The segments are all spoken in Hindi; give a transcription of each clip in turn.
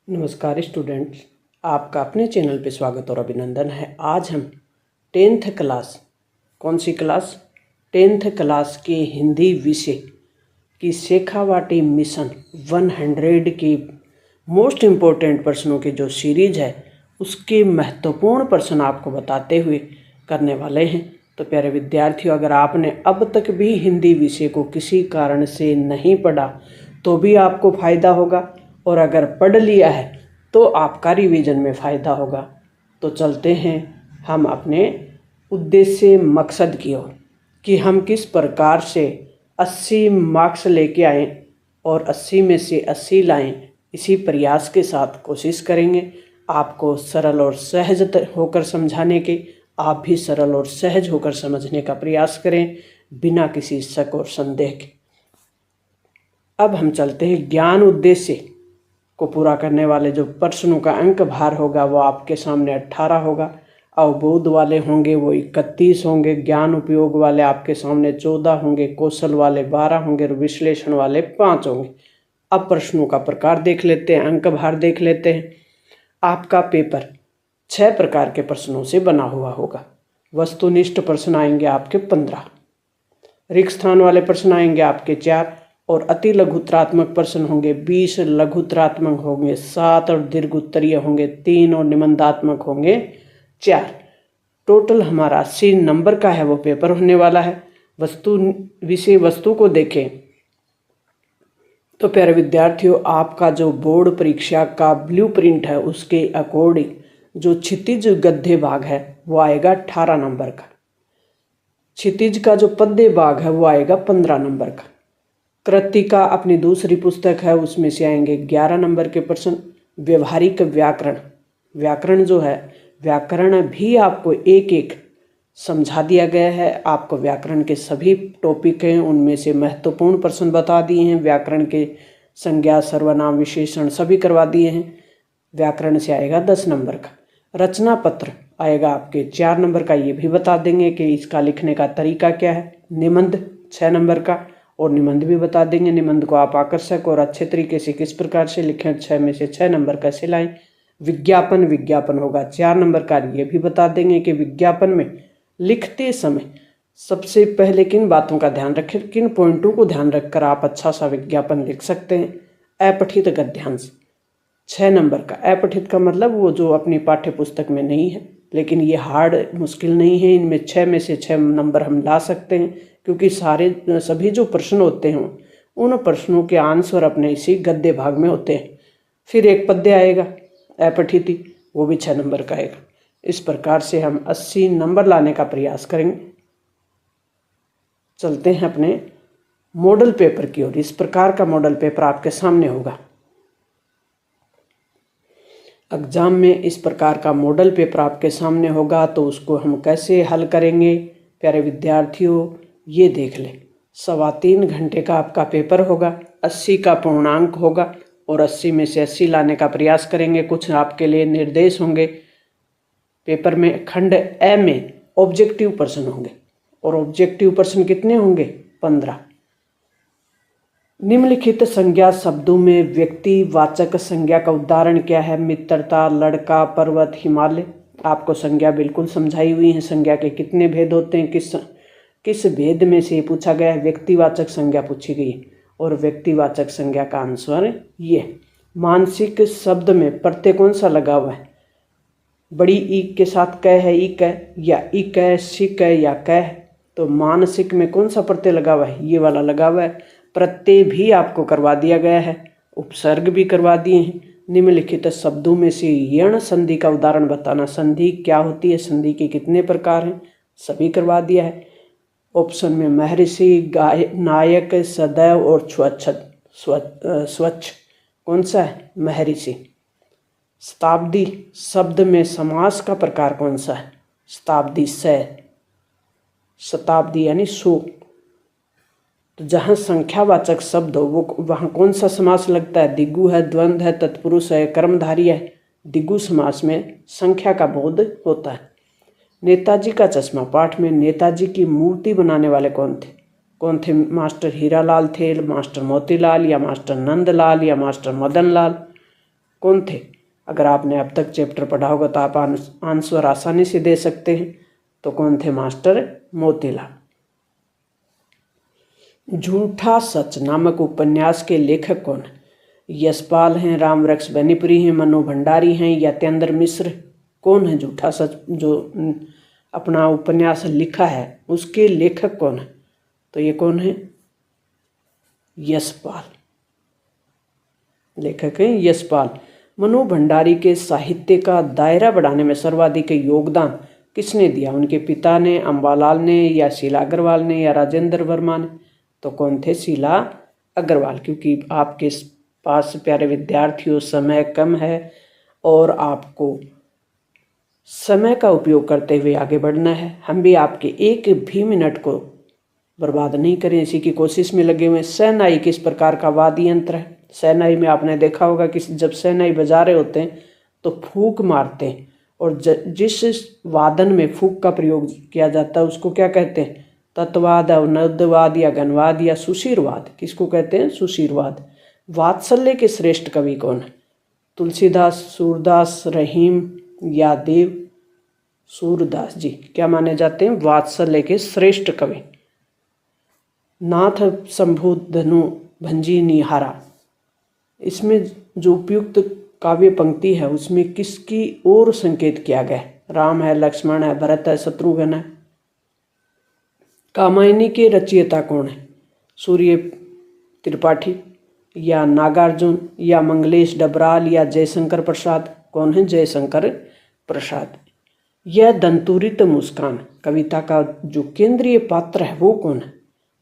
नमस्कार स्टूडेंट्स, आपका अपने चैनल पे स्वागत और अभिनंदन है। आज हम 10th क्लास, कौन सी क्लास, 10th क्लास के हिंदी विषय की शेखावाटी मिशन 100 की मोस्ट इम्पोर्टेंट प्रश्नों की जो सीरीज है उसके महत्वपूर्ण प्रश्न आपको बताते हुए करने वाले हैं। तो प्यारे विद्यार्थियों, अगर आपने अब तक भी हिंदी विषय को किसी कारण से नहीं पढ़ा तो भी आपको फ़ायदा होगा, और अगर पढ़ लिया है तो आपका रिवीजन में फ़ायदा होगा। तो चलते हैं हम अपने उद्देश्य मकसद की ओर कि हम किस प्रकार से 80 मार्क्स लेके आएँ और 80 में से 80 लाएं। इसी प्रयास के साथ कोशिश करेंगे आपको सरल और सहज होकर समझाने के। आप भी सरल और सहज होकर समझने का प्रयास करें बिना किसी शक और संदेह के। अब हम चलते हैं ज्ञान उद्देश्य को पूरा करने वाले जो प्रश्नों का अंक भार होगा वो आपके सामने 18 होगा। अवबोध वाले होंगे वो 31 होंगे, ज्ञान उपयोग वाले आपके सामने 14 होंगे, कौशल वाले 12 होंगे और विश्लेषण वाले 5 होंगे। अब प्रश्नों का प्रकार देख लेते हैं, अंक भार देख लेते हैं। आपका पेपर 6 प्रकार के प्रश्नों से बना हुआ होगा। वस्तुनिष्ठ प्रश्न आएंगे आपके 15, रिक्त स्थान वाले प्रश्न आएंगे आपके 4 और अति लघुत्तरात्मक प्रश्न होंगे 20, लघुत्तरात्मक होंगे 7 और दीर्घ उत्तरीय होंगे 3 और निबंधात्मक होंगे 4। टोटल हमारा 80 नंबर का है वो पेपर होने वाला है। विषय वस्तु को देखें तो प्यारे विद्यार्थियों, आपका जो बोर्ड परीक्षा का ब्लूप्रिंट है उसके अकॉर्डिंग जो क्षितिज गद्य भाग है वो आएगा 18 नंबर का, क्षितिज का जो पद्य भाग है वो आएगा 15 नंबर का। कृतिका अपनी दूसरी पुस्तक है उसमें से आएंगे 11 नंबर के प्रश्न। व्यवहारिक व्याकरण जो है, व्याकरण भी आपको एक एक समझा दिया गया है। आपको व्याकरण के सभी टॉपिक हैं उनमें से महत्वपूर्ण प्रश्न बता दिए हैं। व्याकरण के संज्ञा, सर्वनाम, विशेषण सभी करवा दिए हैं। व्याकरण से आएगा 10 नंबर का। रचना पत्र आएगा आपके 4 नंबर का, ये भी बता देंगे कि इसका लिखने का तरीका क्या है। निबंध 6 नंबर का, और निबंध भी बता देंगे निबंध को आप आकर्षक और अच्छे तरीके से किस प्रकार से लिखें, 6 में से 6 नंबर कैसे लाएं। विज्ञापन होगा 4 नंबर का, ये भी बता देंगे कि विज्ञापन में लिखते समय सबसे पहले किन बातों का ध्यान रखें, किन पॉइंटों को ध्यान रखकर आप अच्छा सा विज्ञापन लिख सकते हैं। अपठित गद्यांश 6 नंबर का। अपठित का मतलब वो जो अपनी पाठ्य पुस्तक में नहीं है, लेकिन ये हार्ड मुश्किल नहीं है। इनमें 6 में से 6 नंबर हम ला सकते हैं क्योंकि सभी जो प्रश्न होते हैं उन प्रश्नों के आंसर अपने इसी गद्य भाग में होते हैं। फिर एक पद्य आएगा अपठिति, वो भी 6 नंबर का आएगा। इस प्रकार से हम 80 नंबर लाने का प्रयास करेंगे। चलते हैं अपने मॉडल पेपर की ओर। इस प्रकार का मॉडल पेपर आपके सामने होगा। एग्जाम में इस प्रकार का मॉडल पेपर आपके सामने होगा तो उसको हम कैसे हल करेंगे प्यारे विद्यार्थियों, ये देख लें। 3.25 घंटे का आपका पेपर होगा, 80 का पूर्णांक होगा और 80 में से 80 लाने का प्रयास करेंगे। कुछ आपके लिए निर्देश होंगे। पेपर में खंड ए में ऑब्जेक्टिव प्रश्न होंगे और ऑब्जेक्टिव प्रश्न कितने होंगे, 15। निम्नलिखित संज्ञा शब्दों में व्यक्तिवाचक संज्ञा का उदाहरण क्या है। मित्रता, लड़का, पर्वत, हिमालय। आपको संज्ञा बिल्कुल समझाई हुई है। संज्ञा के कितने भेद होते हैं, किस भेद में से पूछा गया है। व्यक्तिवाचक संज्ञा पूछी गई है और व्यक्तिवाचक संज्ञा का आंसर ये। मानसिक शब्द में प्रत्यय कौन सा लगा हुआ है। बड़ी ई के साथ क है, ई क या ई क, सिक या क है। तो मानसिक में कौन सा प्रत्यय लगा हुआ है, ये वाला लगा हुआ है। प्रत्यय भी आपको करवा दिया गया है, उपसर्ग भी करवा दिए हैं। निम्नलिखित शब्दों में से यण संधि का उदाहरण बताना। संधि क्या होती है, संधि के कितने प्रकार हैं, सभी करवा दिया है। ऑप्शन में महर्षि, नायक, सदैव और स्वच्छ कौन सा है, महर्षि। शताब्दी शब्द में समास का प्रकार कौन सा है, शताब्दी से, शताब्दी यानी 100। तो जहाँ संख्यावाचक शब्द हो वो वहाँ कौन सा समास लगता है, दिगु है, द्वंद्व है, तत्पुरुष है, कर्मधारी है। दिगु समास में संख्या का बोध होता है। नेताजी का चश्मा पाठ में नेताजी की मूर्ति बनाने वाले कौन थे, मास्टर हीरालाल थे, मास्टर मोतीलाल या मास्टर नंदलाल या मास्टर मदनलाल। कौन थे? अगर आपने अब तक चैप्टर पढ़ा होगा तो आप आंसर आसानी से दे सकते हैं। तो कौन थे? मास्टर मोतीलाल। झूठा सच नामक उपन्यास के लेखक कौन है? यशपाल हैं, रामवृक्ष बेनीपुरी हैं, मनु भंडारी हैं या तेंद्र मिश्र? कौन है झूठा सच जो अपना उपन्यास लिखा है उसके लेखक कौन है? तो ये कौन है? यशपाल। लेखक हैं यशपाल। मनु भंडारी के साहित्य का दायरा बढ़ाने में सर्वाधिक योगदान किसने दिया? उनके पिता ने, अंबालाल ने या शीला अग्रवाल ने या राजेंद्र वर्मा ने? तो कौन थे? शीला अग्रवाल। क्योंकि आपके पास प्यारे विद्यार्थियों समय कम है और आपको समय का उपयोग करते हुए आगे बढ़ना है। हम भी आपके एक भी मिनट को बर्बाद नहीं करें, इसी की कोशिश में लगे हुए। शहनाई किस प्रकार का वाद्य यंत्र है? शहनाई में आपने देखा होगा कि जब शहनाई बजा रहे होते हैं तो फूंक मारते हैं, और जिस वादन में फूंक का प्रयोग किया जाता है उसको क्या कहते हैं? तत्वाद, अवनदवाद या गणवाद या सुशीरवाद। किसको कहते हैं? सुशीरवाद। वात्सल्य के श्रेष्ठ कवि कौन है? तुलसीदास, सूरदास, रहीम या देव सूरदास जी क्या माने जाते हैं? वात्सल्य के श्रेष्ठ कवि। नाथ शंभु धनु भंजी निहारा, इसमें जो उपयुक्त काव्य पंक्ति है उसमें किसकी ओर संकेत किया गया है? राम है, लक्ष्मण है, भरत है, शत्रुघ्न है? कामायनी के रचयिता कौन है? सूर्य त्रिपाठी या नागार्जुन या मंगलेश डबराल या जयशंकर प्रसाद? कौन है? जयशंकर प्रसाद। यह दंतुरित मुस्कान कविता का जो केंद्रीय पात्र है वो कौन है?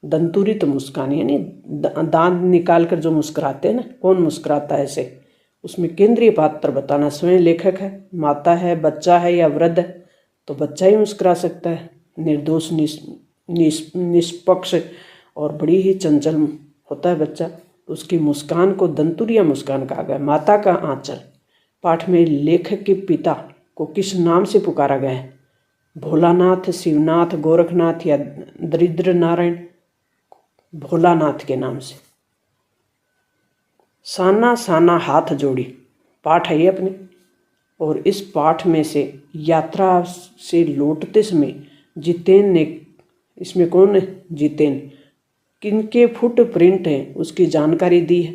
दंतुरित मुस्कान यानी दांत निकाल कर जो मुस्कुराते हैं ना, कौन मुस्कुराता है ऐसे? उसमें केंद्रीय पात्र बताना। स्वयं लेखक है, माता है, बच्चा है या वृद्ध है? तो बच्चा ही मुस्कुरा सकता है। निर्दोष, निष्पक्ष और बड़ी ही चंचल होता है बच्चा, तो उसकी मुस्कान को दंतुरिया मुस्कान कहा गया। माता का आंचल पाठ में लेखक के पिता को किस नाम से पुकारा गया है? भोलानाथ, शिवनाथ, गोरखनाथ या दरिद्र नारायण? भोलानाथ के नाम से। साना साना हाथ जोड़ी पाठ है ये अपने, और इस पाठ में से यात्रा से लौटते समय जितेन ने, इसमें कौन है? जितेन किनके फुट प्रिंट हैं उसकी जानकारी दी है?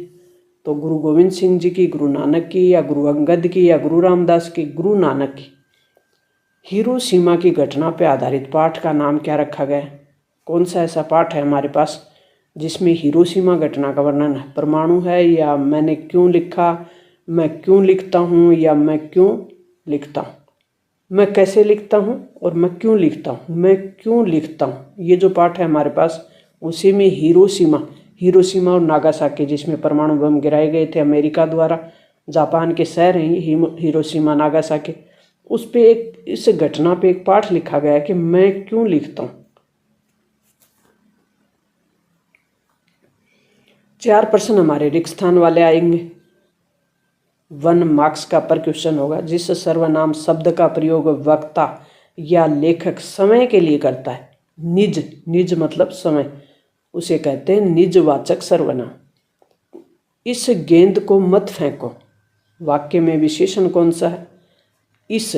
तो गुरु गोविंद सिंह जी की, गुरु नानक की या गुरु अंगद की या गुरु रामदास की? गुरु नानक की। हिरोशिमा की घटना पर आधारित पाठ का नाम क्या रखा गया है? कौन सा ऐसा पाठ है हमारे पास जिसमें हिरोशिमा घटना का वर्णन है? परमाणु है या मैंने क्यों लिखा, मैं क्यों लिखता हूँ या मैं क्यों लिखता हूँ? मैं कैसे लिखता हूँ और मैं क्यों लिखता हूँ, मैं क्यों लिखता हूँ, ये जो पाठ है हमारे पास उसी में हिरोशिमा और नागासाकी, जिसमें परमाणु बम गिराए गए थे अमेरिका द्वारा, जापान के शहर हैं हिरोशिमा नागासाकी, उस पे एक, इस घटना पे एक पाठ लिखा गया है कि मैं क्यों लिखता हूँ। 4 प्रश्न हमारे रिक्त स्थान वाले आएंगे। 1 मार्क्स का पर क्वेश्चन होगा। जिस सर्वनाम शब्द का प्रयोग वक्ता या लेखक समय के लिए करता है, निज मतलब समय, उसे कहते हैं निजवाचक सर्वनाम। इस गेंद को मत फेंको, वाक्य में विशेषण कौन सा है? इस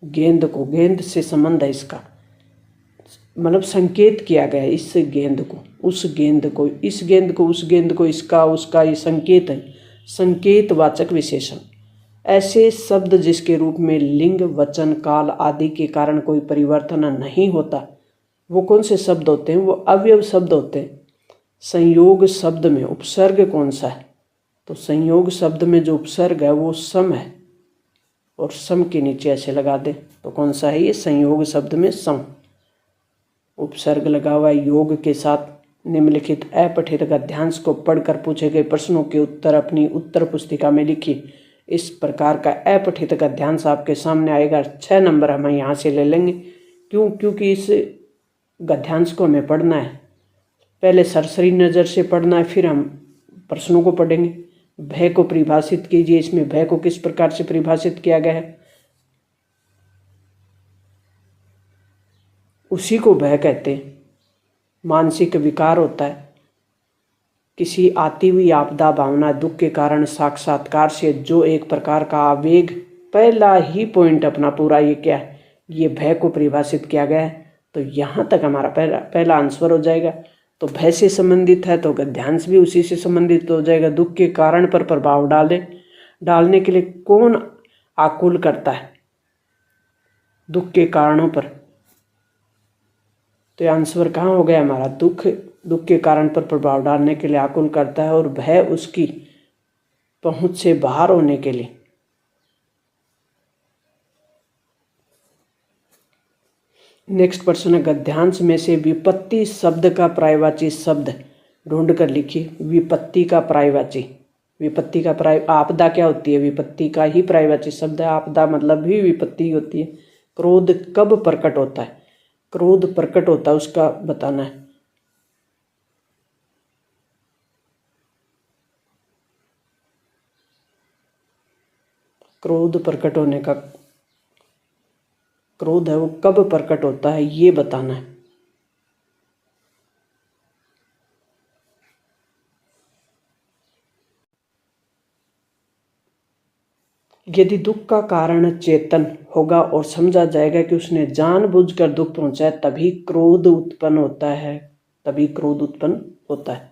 गेंद को, गेंद से संबंध है इसका, मतलब संकेत किया गया है इस गेंद को, उस गेंद को, इस गेंद को, उस गेंद को, इसका, उसका, ये संकेत है, संकेतवाचक विशेषण। ऐसे शब्द जिसके रूप में लिंग, वचन, काल आदि के कारण कोई परिवर्तन नहीं होता, वो कौन से शब्द होते हैं? वो अवयव शब्द होते हैं। संयोग शब्द में उपसर्ग कौन सा है? तो संयोग शब्द में जो उपसर्ग है वो सम है, और सम के नीचे ऐसे लगा दें तो कौन सा है ये? संयोग शब्द में सम उपसर्ग लगा हुआ है। योग के साथ निम्नलिखित अपठित गद्यांश को पढ़कर पूछे गए प्रश्नों के उत्तर अपनी उत्तर पुस्तिका में लिखिए। इस प्रकार का अपठित गद्यांश आपके सामने आएगा। 6 नंबर हम यहाँ से ले लेंगे। क्योंकि इस गद्यांश को हमें पढ़ना है, पहले सरसरी नज़र से पढ़ना है, फिर हम प्रश्नों को पढ़ेंगे। भय को परिभाषित कीजिए। इसमें भय को किस प्रकार से परिभाषित किया गया है? उसी को भय कहते हैं, मानसिक विकार होता है। किसी आती हुई आपदा, भावना, दुख के कारण साक्षात्कार से जो एक प्रकार का आवेग, पहला ही पॉइंट अपना पूरा ये क्या है, ये भय को परिभाषित किया गया है। तो यहाँ तक हमारा पहला आंसर हो जाएगा। तो भय से संबंधित है तो गद्यांश भी उसी से संबंधित हो जाएगा। दुख के कारण पर प्रभाव डालने के लिए कौन आकुल करता है दुख के कारणों पर, तो आंसर कहाँ हो गया हमारा, दुख के कारण पर प्रभाव डालने के लिए आकुल करता है, और भय उसकी पहुंच से बाहर होने के लिए। नेक्स्ट प्रश्न है, गद्यांश में से विपत्ति शब्द का पर्यायवाची शब्द ढूंढ कर लिखिए। विपत्ति का पर्यायवाची, आपदा क्या होती है, विपत्ति का ही पर्यायवाची शब्द है। आपदा मतलब भी विपत्ति होती है। क्रोध कब प्रकट होता है, क्रोध प्रकट होता है उसका बताना है। क्रोध प्रकट होने का, क्रोध है वो कब प्रकट होता है ये बताना है। यदि दुख का कारण चेतन होगा और समझा जाएगा कि उसने जानबूझकर दुख पहुंचाया, तभी क्रोध उत्पन्न होता है।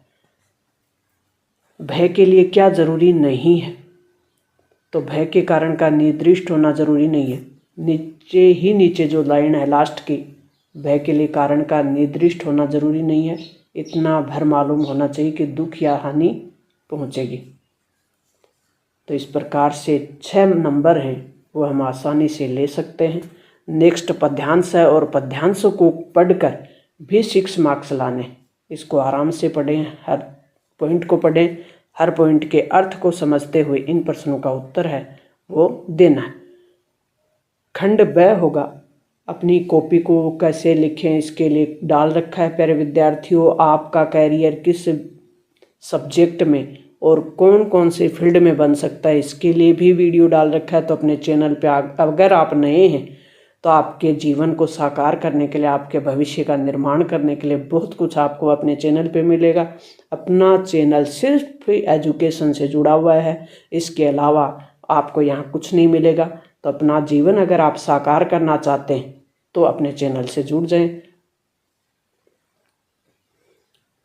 भय के लिए क्या जरूरी नहीं है, तो भय के कारण का निर्दिष्ट होना जरूरी नहीं है। नीचे जो लाइन है लास्ट की, भय के लिए कारण का निर्दिष्ट होना जरूरी नहीं है, इतना भर मालूम होना चाहिए कि दुख या हानि पहुंचेगी। तो इस प्रकार से 6 नंबर हैं वो हम आसानी से ले सकते हैं। नेक्स्ट पद्यांश है, और पद्यांशों को पढ़कर भी 6 मार्क्स लाने। इसको आराम से पढ़ें, हर पॉइंट को पढ़ें, हर पॉइंट के अर्थ को समझते हुए इन प्रश्नों का उत्तर है वो देना है। खंड ब होगा, अपनी कॉपी को कैसे लिखें इसके लिए डाल रखा है। प्यारे विद्यार्थियों, आपका कैरियर किस सब्जेक्ट में और कौन कौन से फील्ड में बन सकता है इसके लिए भी वीडियो डाल रखा है। तो अपने चैनल पे अगर आप नए हैं तो आपके जीवन को साकार करने के लिए, आपके भविष्य का निर्माण करने के लिए बहुत कुछ आपको अपने चैनल पे मिलेगा। अपना चैनल सिर्फ एजुकेशन से जुड़ा हुआ है, इसके अलावा आपको यहाँ कुछ नहीं मिलेगा। तो अपना जीवन अगर आप साकार करना चाहते हैं तो अपने चैनल से जुड़ जाएं।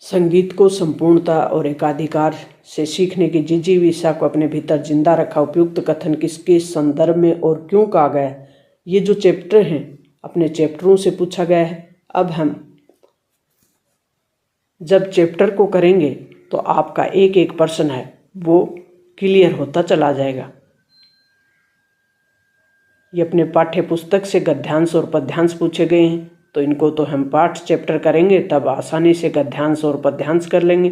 संगीत को संपूर्णता और एकाधिकार से सीखने की जिज्ञासा को अपने भीतर जिंदा रखा। उपयुक्त कथन किसके संदर्भ में और क्यों कहा गया है। ये जो चैप्टर हैं अपने चैप्टरों से पूछा गया है। अब हम जब चैप्टर को करेंगे तो आपका एक एक प्रश्न है वो क्लियर होता चला जाएगा। ये अपने पाठ्य पुस्तक से गद्यांश और पद्यांश पूछे गए हैं, तो इनको तो हम पाठ चैप्टर करेंगे तब आसानी से गद्यांश और पद्यांश कर लेंगे।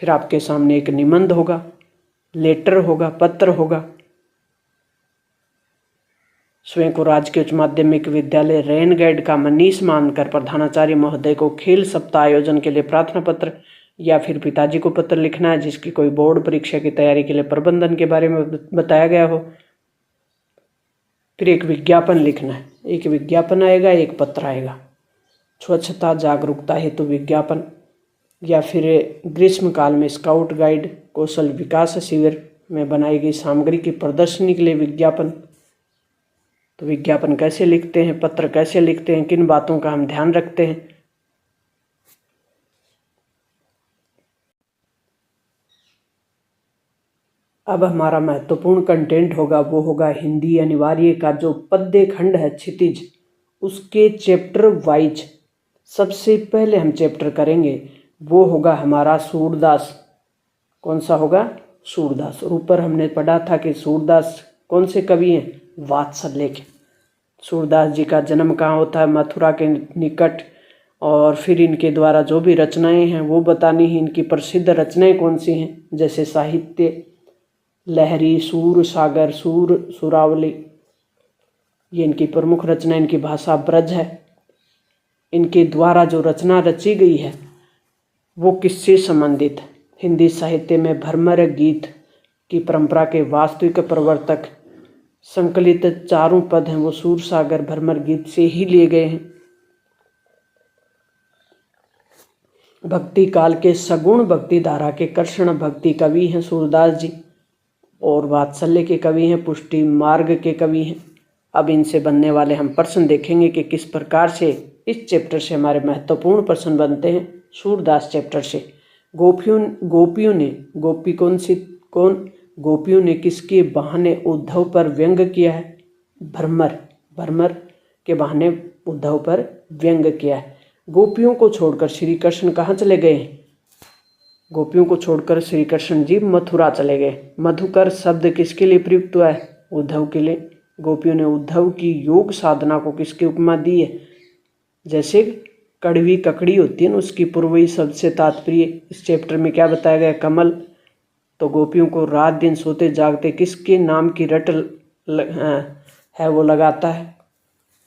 फिर आपके सामने एक निबंध होगा, लेटर होगा, पत्र होगा। स्वयं को राजकीय उच्च माध्यमिक विद्यालय रैनगढ़ का मनीष मानकर प्रधानाचार्य महोदय को खेल सप्ताह आयोजन के लिए प्रार्थना पत्र या फिर पिताजी को पत्र लिखना है जिसकी कोई बोर्ड परीक्षा की तैयारी के लिए प्रबंधन के बारे में बताया गया हो। फिर एक विज्ञापन लिखना है, एक विज्ञापन आएगा, एक पत्र आएगा। स्वच्छता जागरूकता हेतु विज्ञापन, या फिर ग्रीष्मकाल में स्काउट गाइड कौशल विकास शिविर में बनाई गई सामग्री की प्रदर्शनी के लिए विज्ञापन। तो विज्ञापन कैसे लिखते हैं, पत्र कैसे लिखते हैं, किन बातों का हम ध्यान रखते हैं। अब हमारा महत्वपूर्ण कंटेंट होगा वो होगा हिंदी अनिवार्य का जो पद्य खंड है क्षितिज, उसके चैप्टर वाइज सबसे पहले हम चैप्टर करेंगे वो होगा हमारा सूरदास। कौन सा होगा? सूरदास। और ऊपर हमने पढ़ा था कि सूरदास कौन से कवि हैं? वात्सल्य के। सूरदास जी का जन्म कहाँ होता है? मथुरा के निकट। और फिर इनके द्वारा जो भी रचनाएं हैं वो बतानी है। इनकी प्रसिद्ध रचनाएं कौन सी हैं? जैसे साहित्य लहरी, सूर सागर, सुरावली, ये इनकी प्रमुख रचना। इनकी भाषा ब्रज है। इनके द्वारा जो रचना रची गई है वो किससे संबंधित है? हिंदी साहित्य में भ्रमर गीत की परंपरा के वास्तविक प्रवर्तक संकलित चारों पद हैं वो सूरसागर भ्रमर गीत से ही लिए गए हैं। भक्ति काल के सगुण भक्ति धारा के कृष्ण भक्ति कवि हैं सूरदास जी, और वात्सल्य के कवि हैं, पुष्टि मार्ग के कवि हैं। अब इनसे बनने वाले हम प्रश्न देखेंगे कि किस प्रकार से इस चैप्टर से हमारे महत्वपूर्ण प्रश्न बनते हैं। सूरदास चैप्टर से गोपियों ने किसके बहाने उद्धव पर व्यंग किया है? भ्रमर के बहाने उद्धव पर व्यंग किया है। गोपियों को छोड़कर श्री कृष्ण कहाँ चले गए? गोपियों को छोड़कर श्री कृष्ण जी मथुरा चले गए। मधुकर शब्द किसके लिए प्रयुक्त हुआ है? उद्धव के लिए। गोपियों ने उद्धव की योग साधना को किसकी उपमा दी है? जैसे कड़वी ककड़ी होती है ना, उसकी पूर्वी शब्द से तात्पर्य इस चैप्टर में क्या बताया गया? कमल। तो गोपियों को रात दिन सोते जागते किसके नाम की रट है वो लगाता है?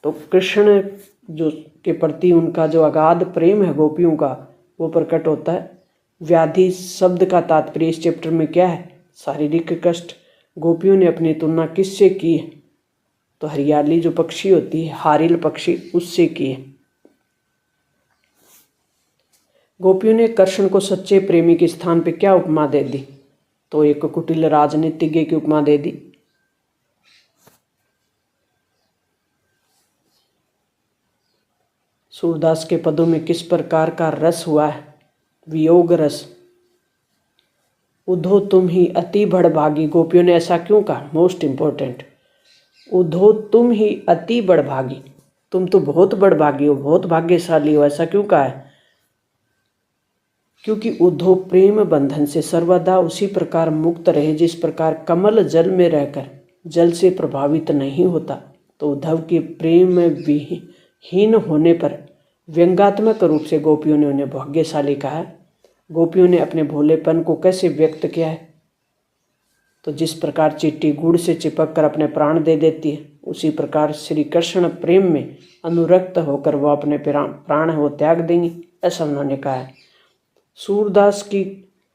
तो कृष्ण जो के प्रति उनका जो अगाध प्रेम है गोपियों का, वो प्रकट होता है। व्याधि शब्द का तात्पर्य इस चैप्टर में क्या है? शारीरिक कष्ट। गोपियों ने अपनी तुलना किससे की है? तो हरियाली जो पक्षी होती है, हारिल पक्षी, उससे की है। गोपियों ने कृष्ण को सच्चे प्रेमी के स्थान पे क्या उपमा दे दी? तो एक कुटिल राजनीतिज्ञ की उपमा दे दी। सूरदास के पदों में किस प्रकार का रस हुआ है? वियोग रस। उद्धव तुम ही अति बड़भागी। गोपियों ने ऐसा क्यों कहा? मोस्ट इंपॉर्टेंट, उद्धव तुम ही अति बड़भागी, तुम तो बहुत बड़भागी हो, बहुत भाग्यशाली हो। ऐसा क्यों कहा है? क्योंकि उद्धव प्रेम बंधन से सर्वदा उसी प्रकार मुक्त रहे जिस प्रकार कमल जल में रहकर जल से प्रभावित नहीं होता। तो उद्धव के प्रेम विहीन होने पर व्यंग्यात्मक रूप से गोपियों ने उन्हें भाग्यशाली कहा है। गोपियों ने अपने भोलेपन को कैसे व्यक्त किया है? तो जिस प्रकार चींटी गुड़ से चिपक कर अपने प्राण दे देती है, उसी प्रकार श्री कृष्ण प्रेम में अनुरक्त होकर वह अपने प्राण है वो त्याग देंगी, ऐसा उन्होंने कहा है। सूरदास की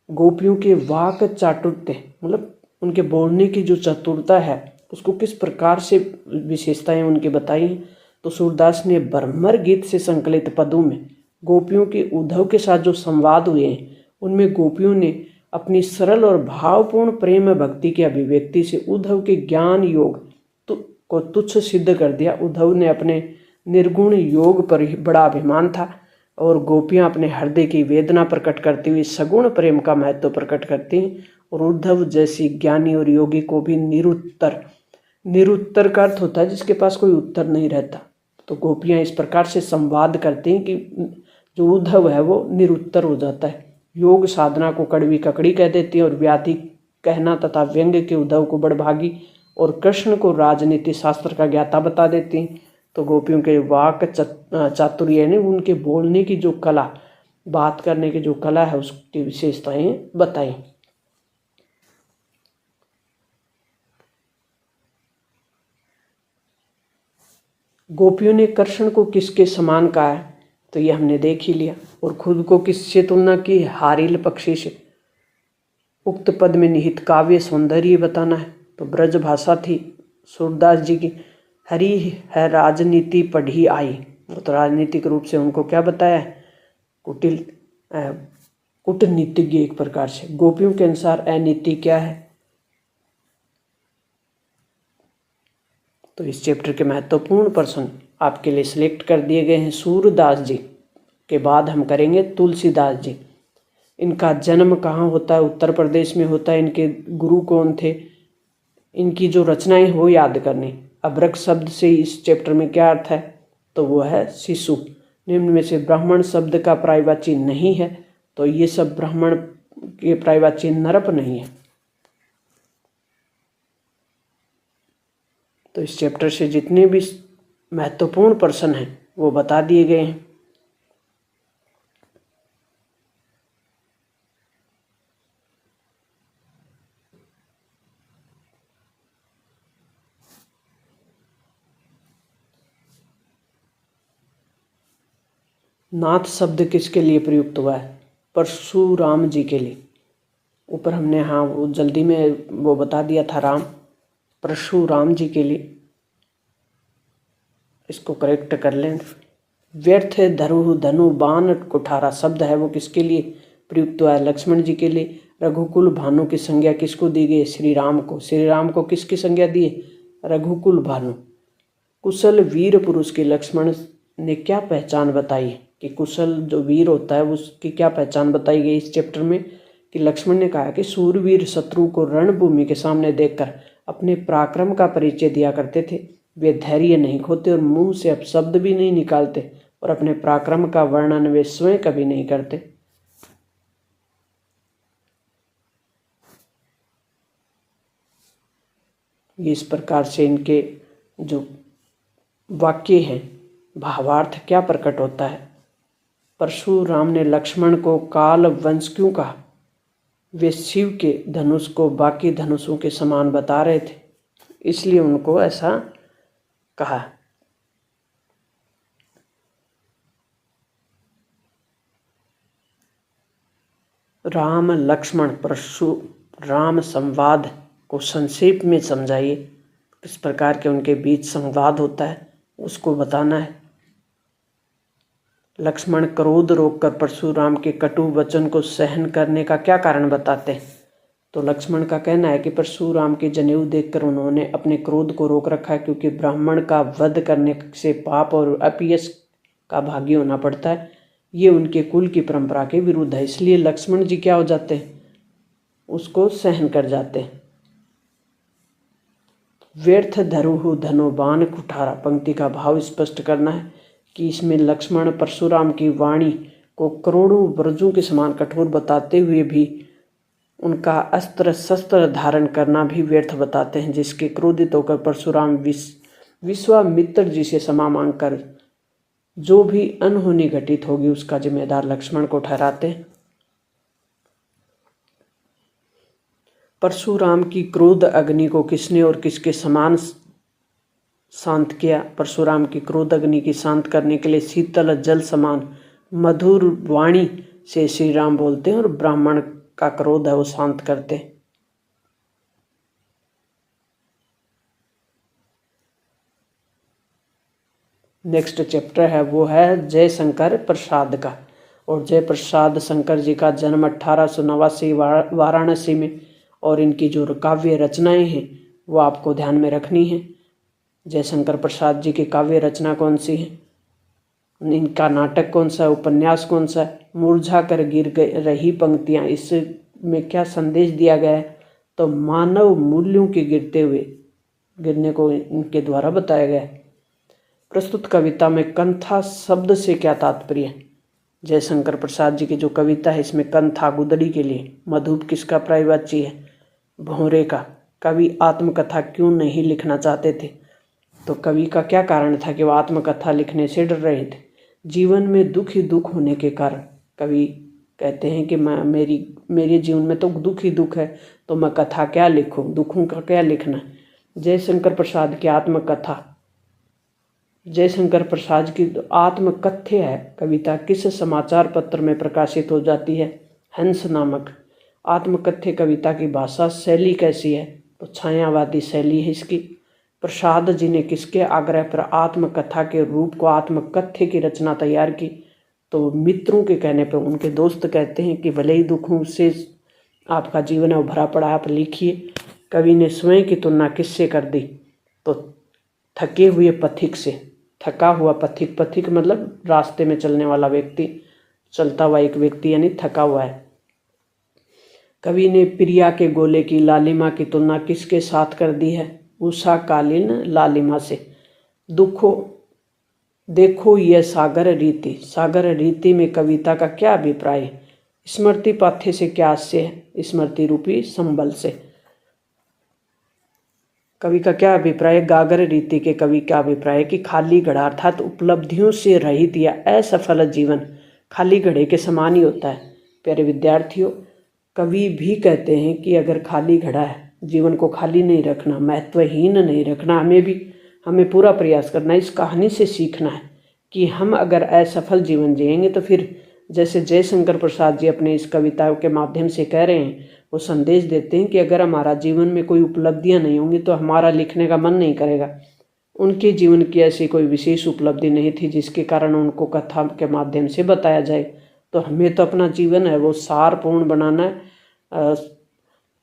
गोपियों के वाक चातुर्य, मतलब उनके बोलने की जो चतुरता है, उसको किस प्रकार से विशेषताएं उनकी बताई। तो सूरदास ने भ्रमर गीत से संकलित पदों में गोपियों के उद्धव के साथ जो संवाद हुए हैं, उनमें गोपियों ने अपनी सरल और भावपूर्ण प्रेम भक्ति की अभिव्यक्ति से उद्धव के ज्ञान योग को तुच्छ सिद्ध कर दिया। उद्धव ने अपने निर्गुण योग पर बड़ा अभिमान था, और गोपियां अपने हृदय की वेदना प्रकट करती हुई सगुण प्रेम का महत्व प्रकट करती हैं। और उद्धव जैसी ज्ञानी और योगी को भी निरुत्तर का अर्थ होता है जिसके पास कोई उत्तर नहीं रहता। तो गोपियां इस प्रकार से संवाद करती हैं कि जो उद्धव है वो निरुत्तर हो जाता है। योग साधना को कड़वी ककड़ी कह देती हैं, और व्याधि कहना तथा व्यंग के उद्धव को बड़भागी, और कृष्ण को राजनीति शास्त्र का ज्ञाता बता देती हैं। तो गोपियों के वाक चातुर्य ने उनके बोलने की जो कला, बात करने की जो कला है, उसकी विशेषताएं बताई। गोपियों ने कृष्ण को किसके समान कहा है? तो ये हमने देख ही लिया। और खुद को किससे तुलना की? हारिल पक्षी से। उक्त पद में निहित काव्य सौंदर्य बताना है। तो ब्रज भाषा थी सूरदास जी की। हरि है राजनीति पढ़ी आई, तो राजनीतिक रूप से उनको क्या बताया है? कूटनीतिज्ञ एक प्रकार से। गोपियों के अनुसार अनीति क्या है? तो इस चैप्टर के महत्वपूर्ण प्रश्न आपके लिए सिलेक्ट कर दिए गए हैं। सूरदास जी के बाद हम करेंगे तुलसीदास जी। इनका जन्म कहाँ होता है? उत्तर प्रदेश में होता है। इनके गुरु कौन थे? इनकी जो रचनाएं हो याद करनी। अभ्रक शब्द से इस चैप्टर में क्या अर्थ है? तो वो है शिशु। निम्न में से ब्राह्मण शब्द का पर्यायवाची नहीं है, तो ये सब ब्राह्मण के पर्यायवाची नरप नहीं है। तो इस चैप्टर से जितने भी महत्वपूर्ण प्रश्न हैं वो बता दिए गए हैं। नाथ शब्द किसके लिए प्रयुक्त हुआ है? परशुराम जी के लिए। ऊपर हमने वो जल्दी में वो बता दिया था राम। परशुराम जी के लिए, इसको करेक्ट कर लें। व्यर्थ धरुहु धनु बाण कुठारा शब्द है वो किसके लिए प्रयुक्त हुआ है? लक्ष्मण जी के लिए। रघुकुल भानु की संज्ञा किसको दी गई? श्री राम को। श्री राम को किसकी संज्ञा दी है? रघुकुल भानु। कुशल वीर पुरुष की लक्ष्मण ने क्या पहचान बताई कि कुशल जो वीर होता है उसकी क्या पहचान बताई गई इस चैप्टर में? कि लक्ष्मण ने कहा कि सूरवीर शत्रु को रणभूमि के सामने देखकर अपने पराक्रम का परिचय दिया करते थे। वे धैर्य नहीं खोते और मुंह से अपशब्द भी नहीं निकालते और अपने पराक्रम का वर्णन वे स्वयं कभी नहीं करते। इस प्रकार से इनके जो वाक्य हैं भावार्थ क्या प्रकट होता है? परशुराम ने लक्ष्मण को काल वंश क्यों कहा? वे शिव के धनुष को बाकी धनुषों के समान बता रहे थे, इसलिए उनको ऐसा कहा। राम लक्ष्मण परशुराम संवाद को संक्षेप में समझाइए। किस प्रकार के उनके बीच संवाद होता है उसको बताना है। लक्ष्मण क्रोध रोककर परशुराम के कटु वचन को सहन करने का क्या कारण बताते हैं? तो लक्ष्मण का कहना है कि परशुराम के जनेऊ देखकर उन्होंने अपने क्रोध को रोक रखा है, क्योंकि ब्राह्मण का वध करने से पाप और अपयश का भागी होना पड़ता है। ये उनके कुल की परंपरा के विरुद्ध है, इसलिए लक्ष्मण जी क्या हो जाते हैं? उसको सहन कर जाते हैं। व्यर्थ धरुहु धनु बाण कुठारा पंक्ति का भाव स्पष्ट करना है कि इसमें लक्ष्मण परशुराम की वाणी को करोड़ों वर्जों के समान कठोर बताते हुए भी उनका अस्त्र शस्त्र धारण करना भी व्यर्थ बताते हैं, जिसके क्रोधित होकर परशुराम विश्वामित्र जी से क्षमा मांगकर जो भी अनहोनी घटित होगी उसका जिम्मेदार लक्ष्मण को ठहराते हैं। परशुराम की क्रोध अग्नि को किसने और किसके समान शांत किया? परशुराम की क्रोध अग्नि की शांत करने के लिए शीतल जल समान मधुर वाणी से श्री राम बोलते हैं और ब्राह्मण का क्रोध है वो शांत करते हैं। नेक्स्ट चैप्टर है वो है जय शंकर प्रसाद का। और जय प्रसाद शंकर जी का जन्म 1889 वाराणसी में, और इनकी जो काव्य रचनाएं हैं वो आपको ध्यान में रखनी है। जयशंकर प्रसाद जी की काव्य रचना कौन सी है? इनका नाटक कौन सा है? उपन्यास कौन सा है? मुरझा कर गिर रही पंक्तियाँ, इसमें क्या संदेश दिया गया है? तो मानव मूल्यों के गिरने को इनके द्वारा बताया गया है। प्रस्तुत कविता में कंथा शब्द से क्या तात्पर्य है? जयशंकर प्रसाद जी की जो कविता है इसमें कंथा गुदड़ी के लिए, मधुप किसका पर्यायवाची है? भौरे का। कवि आत्मकथा क्यों नहीं लिखना चाहते थे? तो कवि का क्या कारण था कि वो आत्मकथा लिखने से डर रहे थे? जीवन में दुख ही दुख होने के कारण कवि कहते हैं कि मेरे जीवन में तो दुख ही दुख है, तो मैं कथा क्या लिखूं, दुखों का क्या लिखना। जयशंकर प्रसाद की आत्मकथा, जयशंकर प्रसाद की आत्मकथ्य है कविता किस समाचार पत्र में प्रकाशित हो जाती है? हंस नामक। आत्मकथ्य कविता की भाषा शैली कैसी है? तो छायावादी शैली है इसकी। प्रसाद जी ने किसके आग्रह पर आत्मकथा के रूप को आत्मकथ्य की रचना तैयार की? तो मित्रों के कहने पर। उनके दोस्त कहते हैं कि भले ही दुखों से आपका जीवन है भरा पड़ा, आप लिखिए। कवि ने स्वयं की तुलना किससे कर दी? तो थके हुए पथिक से। थका हुआ पथिक, पथिक मतलब रास्ते में चलने वाला व्यक्ति, चलता हुआ एक व्यक्ति यानी थका हुआ है। कवि ने प्रिया के गोले की लालिमा की तुलना किसके साथ कर दी है? उषा कालीन लालिमा से। देखो यह सागर रीति, सागर रीति में कविता का क्या अभिप्राय है? स्मृति पाथ्य से क्या आशय है? स्मृति रूपी संबल से। कवि का क्या अभिप्राय है? गागर रीति के कवि का अभिप्राय है कि खाली घड़ा अर्थात उपलब्धियों से रहित या असफल जीवन खाली घड़े के समान ही होता है। प्यारे विद्यार्थियों, कवि भी कहते हैं कि अगर खाली घड़ा है, जीवन को खाली नहीं रखना, महत्वहीन नहीं रखना, हमें पूरा प्रयास करना है। इस कहानी से सीखना है कि हम अगर असफल जीवन जिएंगे तो फिर जैसे जयशंकर प्रसाद जी अपने इस कविता के माध्यम से कह रहे हैं, वो संदेश देते हैं कि अगर हमारा जीवन में कोई उपलब्धियां नहीं होंगी तो हमारा लिखने का मन नहीं करेगा। उनके जीवन की ऐसी कोई विशेष उपलब्धि नहीं थी जिसके कारण उनको कथा के माध्यम से बताया जाए। तो हमें तो अपना जीवन है वो सारपूर्ण बनाना है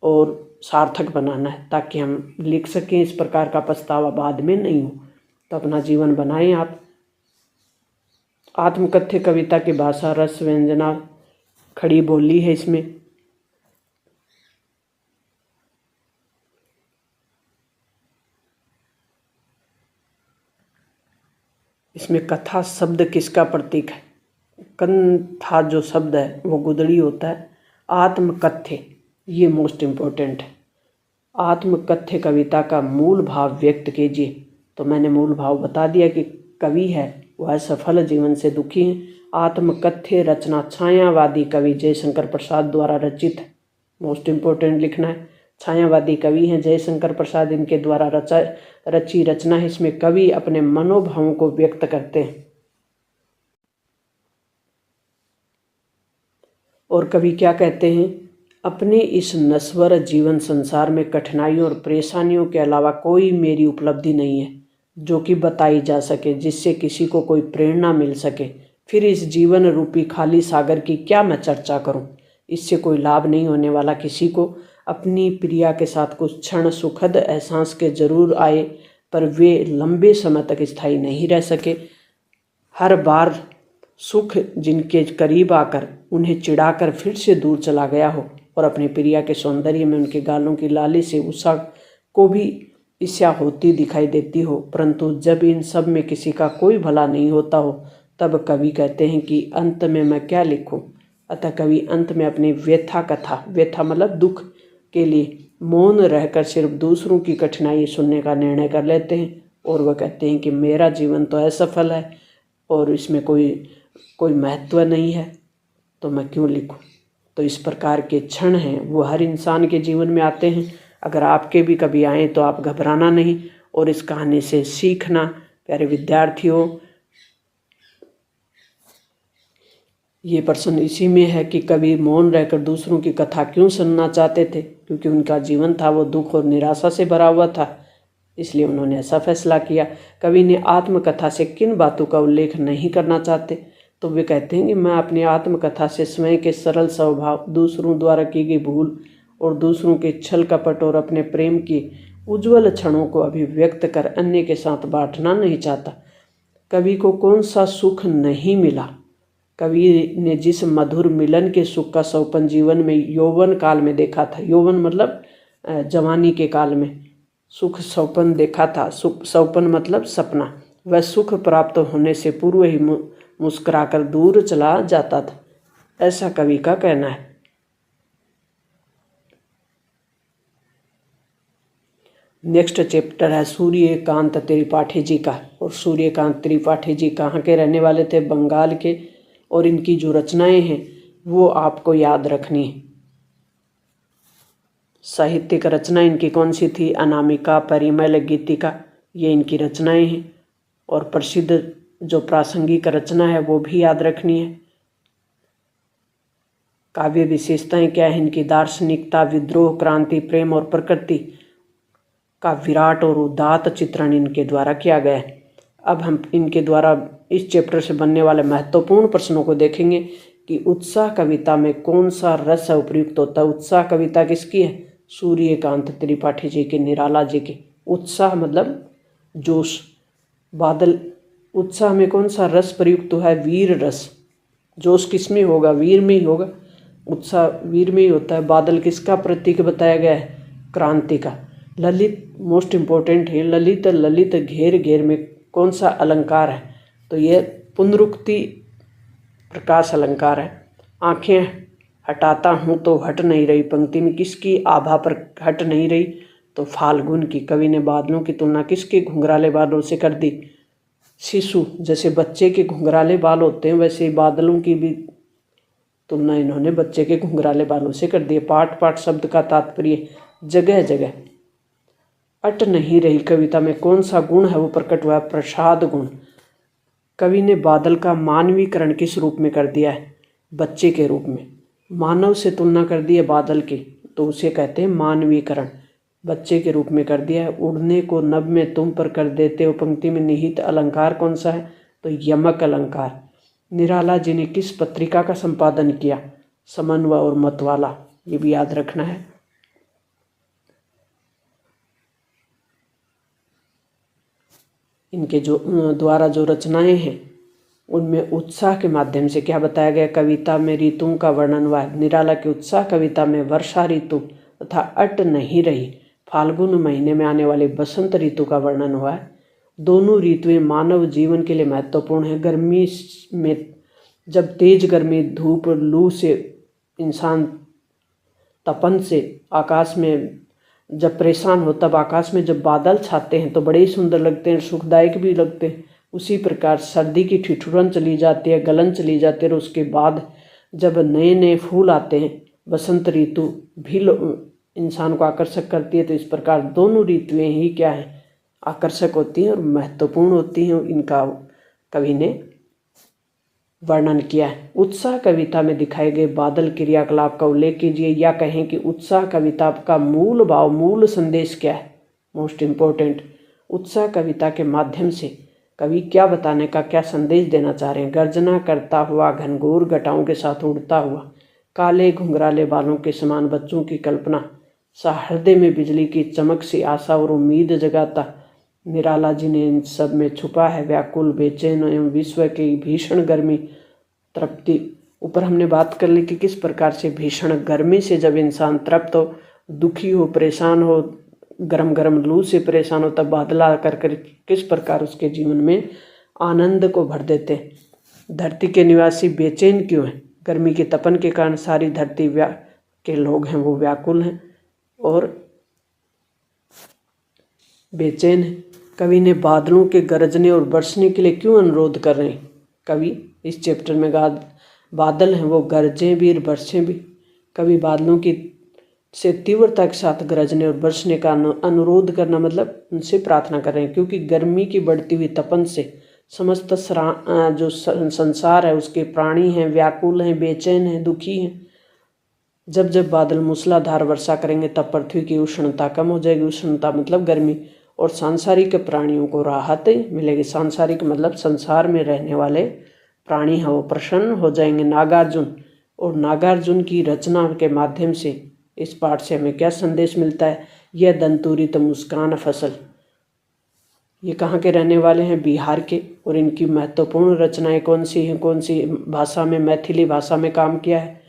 और सार्थक बनाना है, ताकि हम लिख सकें, इस प्रकार का पछतावा बाद में नहीं हो। तो अपना जीवन बनाएं आप। आत्मकथ्य कविता की भाषा रस व्यंजना खड़ी बोली है। इसमें कथा शब्द किसका प्रतीक है? कंथा जो शब्द है वो गुदड़ी होता है। आत्मकथ्य ये मोस्ट इम्पोर्टेंट है। आत्मकथ्य कविता का मूल भाव व्यक्त कीजिए। तो मैंने मूल भाव बता दिया कि कवि है वह सफल जीवन से दुखी है। आत्मकथ्य रचना छायावादी कवि जयशंकर प्रसाद द्वारा रचित है। मोस्ट इम्पोर्टेंट लिखना है। छायावादी कवि हैं जयशंकर प्रसाद, इनके द्वारा रची रचना है। इसमें कवि अपने मनोभावों को व्यक्त करते हैं। और कवि क्या कहते हैं? अपने इस नश्वर जीवन संसार में कठिनाइयों और परेशानियों के अलावा कोई मेरी उपलब्धि नहीं है जो कि बताई जा सके, जिससे किसी को कोई प्रेरणा मिल सके। फिर इस जीवन रूपी खाली सागर की क्या मैं चर्चा करूं? इससे कोई लाभ नहीं होने वाला। किसी को अपनी प्रिया के साथ कुछ क्षण सुखद एहसास के जरूर आए, पर वे लंबे समय तक स्थायी नहीं रह सके। हर बार सुख जिनके करीब आकर उन्हें चिढ़ाकर फिर से दूर चला गया हो, और अपनी प्रिया के सौंदर्य में उनके गालों की लाली से उषा को भी ईर्ष्या होती दिखाई देती हो, परंतु जब इन सब में किसी का कोई भला नहीं होता हो, तब कवि कहते हैं कि अंत में मैं क्या लिखूं। अतः कवि अंत में अपनी व्यथा कथा, व्यथा मतलब दुख के लिए मौन रहकर सिर्फ दूसरों की कठिनाई सुनने का निर्णय कर लेते हैं। और वह कहते हैं कि मेरा जीवन तो असफल है और इसमें कोई महत्व नहीं है, तो मैं क्यों लिखूं। तो इस प्रकार के क्षण हैं वो हर इंसान के जीवन में आते हैं। अगर आपके भी कभी आए तो आप घबराना नहीं और इस कहानी से सीखना। प्यारे विद्यार्थियों, ये प्रश्न इसी में है कि कवि मौन रहकर दूसरों की कथा क्यों सुनना चाहते थे, क्योंकि उनका जीवन था वो दुख और निराशा से भरा हुआ था, इसलिए उन्होंने ऐसा फैसला किया। कवि ने आत्मकथा से किन बातों का उल्लेख नहीं करना चाहते, तो वे कहते हैं कि मैं अपनी आत्मकथा से स्वयं के सरल स्वभाव, दूसरों द्वारा की गई भूल और दूसरों के छल कपट और अपने प्रेम की उज्ज्वल क्षणों को अभिव्यक्त कर अन्य के साथ बांटना नहीं चाहता। कवि को कौन सा सुख नहीं मिला? कवि ने जिस मधुर मिलन के सुख का सौपन जीवन में यौवन काल में देखा था, यौवन मतलब जवानी के काल में सुख सौपन देखा था, सुख सौपन मतलब सपना, वह सुख प्राप्त होने से पूर्व ही मुस्कुराकर दूर चला जाता था, ऐसा कवि का कहना है। नेक्स्ट चैप्टर है सूर्यकांत त्रिपाठी जी का। और सूर्यकांत त्रिपाठी जी कहाँ के रहने वाले थे? बंगाल के। और इनकी जो रचनाएं हैं वो आपको याद रखनी है। साहित्यिक रचना इनकी कौन सी थी? अनामिका, परिमल, गीतिका, ये इनकी रचनाएं हैं। और प्रसिद्ध जो प्रासंगिक रचना है वो भी याद रखनी है। काव्य विशेषताएं क्या है इनकी? दार्शनिकता, विद्रोह, क्रांति, प्रेम और प्रकृति का विराट और उदात्त चित्रण इनके द्वारा किया गया है। अब हम इनके द्वारा इस चैप्टर से बनने वाले महत्वपूर्ण प्रश्नों को देखेंगे कि उत्साह कविता में कौन सा रस उपयुक्त होता है। उत्साह कविता किसकी है? सूर्यकांत त्रिपाठी जी की, निराला जी की। उत्साह मतलब जोश, बादल। उत्साह में कौन सा रस प्रयुक्त है? वीर रस। जोश किस में होगा? वीर में ही होगा। उत्साह वीर में ही होता है। बादल किसका प्रतीक बताया गया है? क्रांति का। ललित मोस्ट इम्पोर्टेंट है। ललित, ललित घेर, घेर में कौन सा अलंकार है? तो यह पुनरुक्ति प्रकाश अलंकार है। आंखें हटाता हूँ तो हट नहीं रही, पंक्ति में किसकी आभा पर हट नहीं रही? तो फाल्गुन की। कवि ने बादलों की तुलना किसके घुंघराले बालों से कर दी? शिशु, जैसे बच्चे के घुंघराले बाल होते हैं वैसे बादलों की भी तुलना इन्होंने बच्चे के घुंघराले बालों से कर दी। पाठ पाठ शब्द का तात्पर्य जगह जगह। अट नहीं रही कविता में कौन सा गुण है? वो प्रकट हुआ प्रसाद गुण। कवि ने बादल का मानवीकरण किस रूप में कर दिया है? बच्चे के रूप में। मानव से तुलना कर दी है बादल की, तो उसे कहते हैं मानवीकरण। बच्चे के रूप में कर दिया है। उड़ने को नभ में तुम पर कर देते हो पंक्ति में निहित अलंकार कौन सा है? तो यमक अलंकार। निराला जी ने किस पत्रिका का संपादन किया? समन्वय और मतवाला, ये भी याद रखना है। इनके जो द्वारा जो रचनाएं हैं उनमें उत्साह के माध्यम से क्या बताया गया? कविता में ऋतुओं का वर्णन हुआ है। निराला की उत्साह कविता में वर्षा ऋतु तथा अट नहीं रही फाल्गुन महीने में आने वाली बसंत ऋतु का वर्णन हुआ है। दोनों ऋतुएं मानव जीवन के लिए महत्वपूर्ण है। गर्मी में जब तेज गर्मी, धूप, लू से इंसान तपन से आकाश में जब परेशान हो, तब आकाश में जब बादल छाते हैं तो बड़े ही सुंदर लगते हैं, सुखदायक भी लगते हैं। उसी प्रकार सर्दी की ठिठुरन चली जाती है, गलन चली जाती है, और उसके बाद जब नए नए फूल आते हैं, बसंत ऋतु भी इंसान को आकर्षक करती है। तो इस प्रकार दोनों ऋतुएं ही क्या है? आकर्षक होती हैं और महत्वपूर्ण होती हैं। इनका कवि ने वर्णन किया है। उत्साह कविता में दिखाए गए बादल क्रियाकलाप का उल्लेख कीजिए, या कहें कि उत्साह कविता का मूल भाव, मूल संदेश क्या है? मोस्ट इम्पोर्टेंट, उत्साह कविता के माध्यम से कवि क्या बताने का, क्या संदेश देना चाह रहे हैं? गर्जना करता हुआ, घनघोर घटाओं के साथ उड़ता हुआ, काले घुंघराले बालों के समान बच्चों की कल्पना सा हृदय में बिजली की चमक सी आशा और उम्मीद जगाता निराला जी ने इन सब में छुपा है व्याकुल, बेचैन एवं विश्व की भीषण गर्मी तृप्ति। ऊपर हमने बात कर ली कि किस प्रकार से भीषण गर्मी से जब इंसान तृप्त हो, दुखी हो, परेशान हो, गरम गरम लू से परेशान हो, तब बादल आकर किस प्रकार उसके जीवन में आनंद को भर देते हैं। धरती के निवासी बेचैन क्यों हैं? गर्मी के तपन के कारण सारी धरती के लोग हैं वो व्याकुल हैं और बेचैन हैं। कवि ने बादलों के गरजने और बरसने के लिए क्यों अनुरोध कर रहे हैं? कवि इस चैप्टर में बादल हैं वो गरजें भी और बरसें भी। कवि बादलों की से तीव्रता के साथ गरजने और बरसने का अनुरोध करना मतलब उनसे प्रार्थना कर रहे हैं, क्योंकि गर्मी की बढ़ती हुई तपन से समस्त जो संसार है उसके प्राणी हैं व्याकुल हैं, बेचैन हैं, दुखी हैं। जब जब बादल मूसलाधार वर्षा करेंगे तब पृथ्वी की उष्णता कम हो जाएगी। उष्णता मतलब गर्मी, और सांसारिक प्राणियों को राहत मिलेगी। सांसारिक मतलब संसार में रहने वाले प्राणी हैं वो प्रसन्न हो जाएंगे। नागार्जुन और नागार्जुन की रचना के माध्यम से इस पाठ से हमें क्या संदेश मिलता है? यह दंतुरित मुस्कान फसल, ये कहाँ के रहने वाले हैं? बिहार के। और इनकी महत्वपूर्ण रचनाएं कौन सी हैं? कौन सी भाषा में? मैथिली भाषा में काम किया है।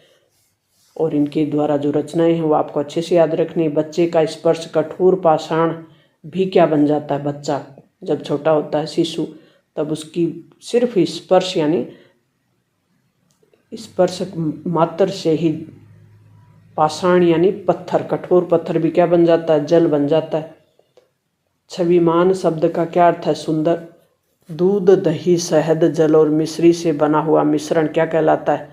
और इनके द्वारा जो रचनाएं हैं वो आपको अच्छे से याद रखनी है। बच्चे का स्पर्श कठोर पाषाण भी क्या बन जाता है? बच्चा जब छोटा होता है, शिशु, तब उसकी सिर्फ स्पर्श यानी स्पर्श मात्र से ही पाषाण यानी पत्थर, कठोर पत्थर भी क्या बन जाता है? जल बन जाता है। छविमान शब्द का क्या अर्थ है? सुंदर। दूध, दही, शहद, जल और मिश्री से बना हुआ मिश्रण क्या कहलाता है?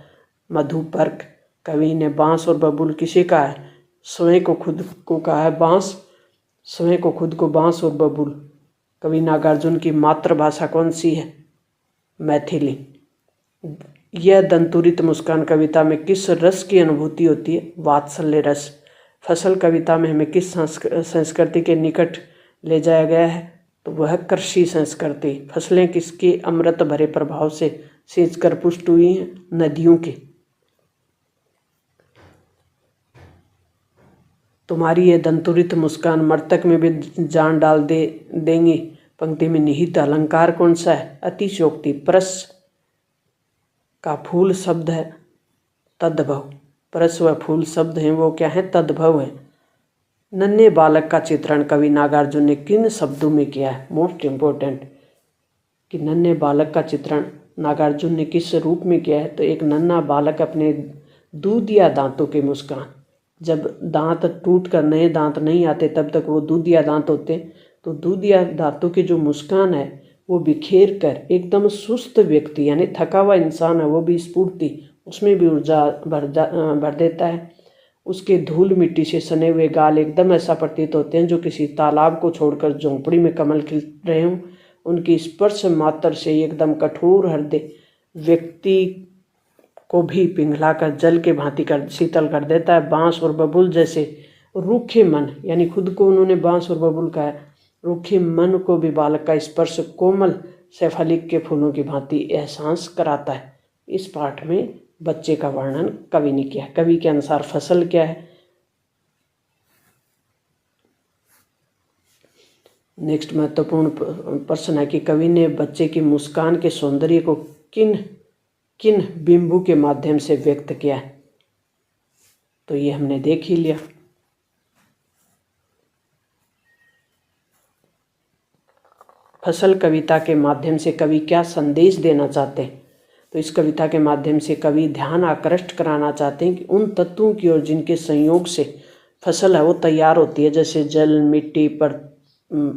मधुपर्क। कवि ने बांस और बबूल किसे कहा है? स्वयं को खुद को कहा है बांस, स्वयं को खुद को बांस और बबूल। कवि नागार्जुन की मातृभाषा कौन सी है? मैथिली। यह दंतुरित मुस्कान कविता में किस रस की अनुभूति होती है? वात्सल्य रस। फसल कविता में हमें किस संस्कृति के निकट ले जाया गया है? तो वह कृषि संस्कृति। फसलें किसके अमृत भरे प्रभाव से सिंचकर पुष्ट हुई हैं? नदियों के। तुम्हारी ये दंतुरित मुस्कान मृतक में भी जान डाल देंगी पंक्ति में निहित अलंकार कौन सा है? अतिशयोक्ति। परस का फूल शब्द है तद्भव। परस व फूल शब्द हैं वो क्या है? तद्भव है। नन्हे बालक का चित्रण कवि नागार्जुन ने किन शब्दों में किया है? मोस्ट इम्पोर्टेंट, कि नन्हे बालक का चित्रण नागार्जुन ने किस रूप में किया है? तो एक नन्हा बालक अपने दूधिया दांतों के मुस्कान, जब दांत टूट कर नए दांत नहीं आते तब तक वो दूधिया दांत होते, तो दूधिया दांतों की जो मुस्कान है वो बिखेर कर एकदम सुस्त व्यक्ति यानी थका हुआ इंसान है वो भी स्फूर्ति, उसमें भी ऊर्जा भर देता है। उसके धूल मिट्टी से सने हुए गाल एकदम ऐसा प्रतीत होते हैं जो किसी तालाब को छोड़कर झोंपड़ी में कमल खिल रहे हों। उनकी स्पर्श मात्र से एकदम कठोर हृदय व्यक्ति को भी पिघलाकर जल के भांति कर शीतल कर देता है। बांस और बबूल जैसे रूखे मन, यानी खुद को उन्होंने बांस और बबूल कहा है, रूखे मन को भी बालक का स्पर्श कोमल सैफलिक के फूलों की भांति एहसास कराता है। इस पाठ में बच्चे का वर्णन कवि ने किया। कवि के अनुसार फसल क्या है? नेक्स्ट महत्वपूर्ण प्रश्न है कि कवि ने बच्चे की मुस्कान के सौंदर्य को किन किन बिंबु के माध्यम से व्यक्त किया है? तो ये हमने देख ही लिया। फसल कविता के माध्यम से कवि क्या संदेश देना चाहते हैं? तो इस कविता के माध्यम से कवि ध्यान आकृष्ट कराना चाहते हैं कि उन तत्वों की ओर जिनके संयोग से फसल है वो तैयार होती है, जैसे जल, मिट्टी पर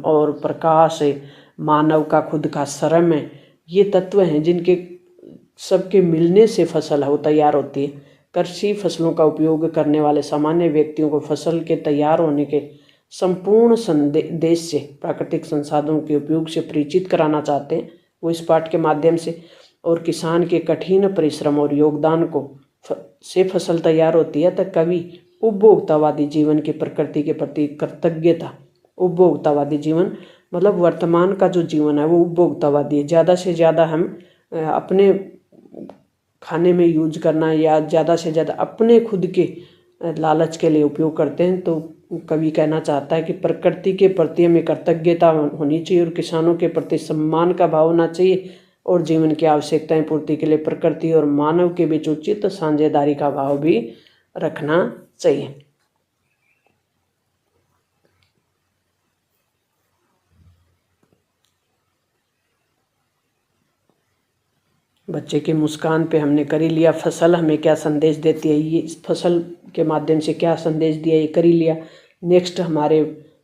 और प्रकाश है, मानव का खुद का श्रम है। ये तत्व हैं जिनके सबके मिलने से फसल है वो तैयार होती है। कृषि फसलों का उपयोग करने वाले सामान्य व्यक्तियों को फसल के तैयार होने के संपूर्ण संदेश से प्राकृतिक संसाधनों के उपयोग से परिचित कराना चाहते हैं वो इस पाठ के माध्यम से। और किसान के कठिन परिश्रम और योगदान को से फसल तैयार होती है। तो कवि उपभोक्तावादी जीवन की प्रकृति के प्रति कृतज्ञता, उपभोक्तावादी जीवन मतलब वर्तमान का जो जीवन है वो उपभोक्तावादी है। ज़्यादा से ज़्यादा हम अपने खाने में यूज करना या ज़्यादा से ज़्यादा अपने खुद के लालच के लिए उपयोग करते हैं। तो कवि कहना चाहता है कि प्रकृति के प्रति हमें कृतज्ञता होनी चाहिए और किसानों के प्रति सम्मान का भाव होना चाहिए और जीवन की आवश्यकताएं पूर्ति के लिए प्रकृति और मानव के बीच उचित साझेदारी का भाव भी रखना चाहिए। बच्चे की मुस्कान पे हमने कर ही लिया। फसल हमें क्या संदेश देती है, ये इस फसल के माध्यम से क्या संदेश दिया ये कर ही लिया। नेक्स्ट हमारे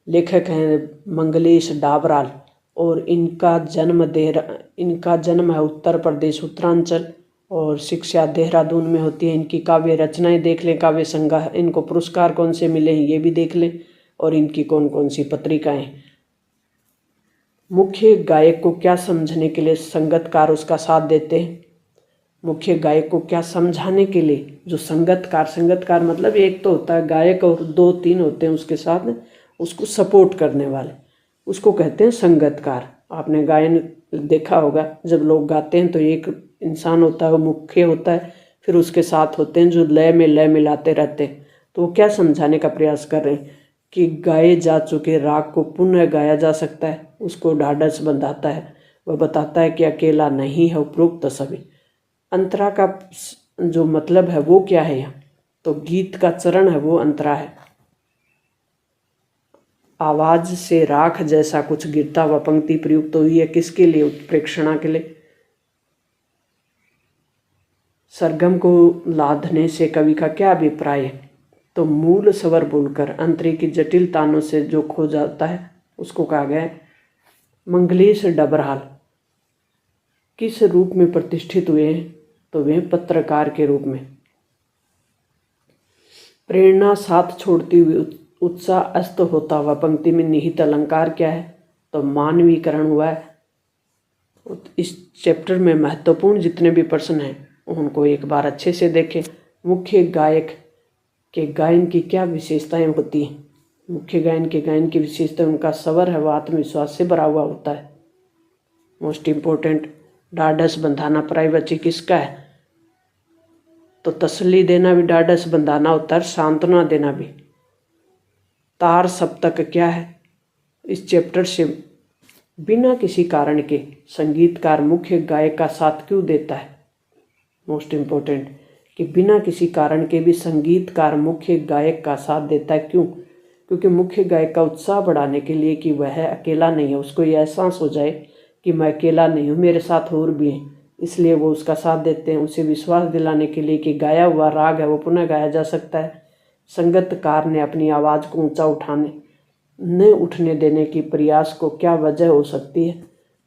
लेखक हैं मंगलेश डाबराल और इनका जन्म है उत्तर प्रदेश उत्तरांचल और शिक्षा देहरादून में होती है। इनकी काव्य रचनाएं देख लें, काव्य संग्रह, इनको पुरस्कार कौन से मिले हैं ये भी देख लें और इनकी कौन कौन सी पत्रिकाएं। मुख्य गायक को क्या समझने के लिए संगतकार उसका साथ देते हैं? मुख्य गायक को क्या समझाने के लिए जो संगतकार मतलब एक तो होता है गायक और 2-3 होते हैं उसके साथ उसको सपोर्ट करने वाले, उसको कहते हैं संगतकार। आपने गायन देखा होगा, जब लोग गाते हैं तो एक इंसान होता है वो मुख्य होता है, फिर उसके साथ होते हैं जो लय में लय मिलाते रहते हैं। तो वो क्या समझाने का प्रयास कर रहे हैं कि गाए जा चुके राग को पुनः गाया जा सकता है, उसको ढाढ़स बंधाता है। वह बताता है कि अकेला नहीं है उपरोक्त सभी। अंतरा का जो मतलब है वो क्या है यहाँ? तो गीत का चरण है वो अंतरा है। आवाज से राख जैसा कुछ गिरता व पंक्ति प्रयुक्त हुई है किसके लिए? उत्प्रेक्षणा के लिए। सरगम को लादने से कवि का क्या अभिप्राय है? तो मूल स्वर बोलकर अंतरे की जटिल तानों से जो खो जाता है उसको कहा गया है। मंगलेश डबराल किस रूप में प्रतिष्ठित हुए हैं? तो वे पत्रकार के रूप में। प्रेरणा साथ छोड़ती हुई उत्साह अस्त होता हुआ पंक्ति में निहित अलंकार क्या है? तो मानवीकरण हुआ है। इस चैप्टर में महत्वपूर्ण जितने भी प्रश्न हैं उनको एक बार अच्छे से देखें। मुख्य गायक के गायन की क्या विशेषताएं होती हैं? मुख्य गायन की विशेषता उनका स्वर है वो आत्मविश्वास से भरा हुआ होता है। मोस्ट इम्पोर्टेंट, ढाढ़स बंधाना प्राइवेसी किसका है? तो तसल्ली देना भी ढाढ़स बंधाना होता है, सांत्वना देना भी। तार सप्तक क्या है? इस चैप्टर से बिना किसी कारण के संगीतकार मुख्य गायक का साथ क्यों देता है? मोस्ट इम्पोर्टेंट कि बिना किसी कारण के भी संगीतकार मुख्य गायक का साथ देता है। क्यों? क्योंकि मुख्य गायक का उत्साह बढ़ाने के लिए कि वह अकेला नहीं है, उसको ये एहसास हो जाए कि मैं अकेला नहीं हूँ, मेरे साथ और भी हैं, इसलिए वो उसका साथ देते हैं। उसे विश्वास दिलाने के लिए कि गाया हुआ राग है वो पुनः गाया जा सकता है। संगतकार ने अपनी आवाज़ को ऊंचा उठने देने की प्रयास को क्या वजह हो सकती है?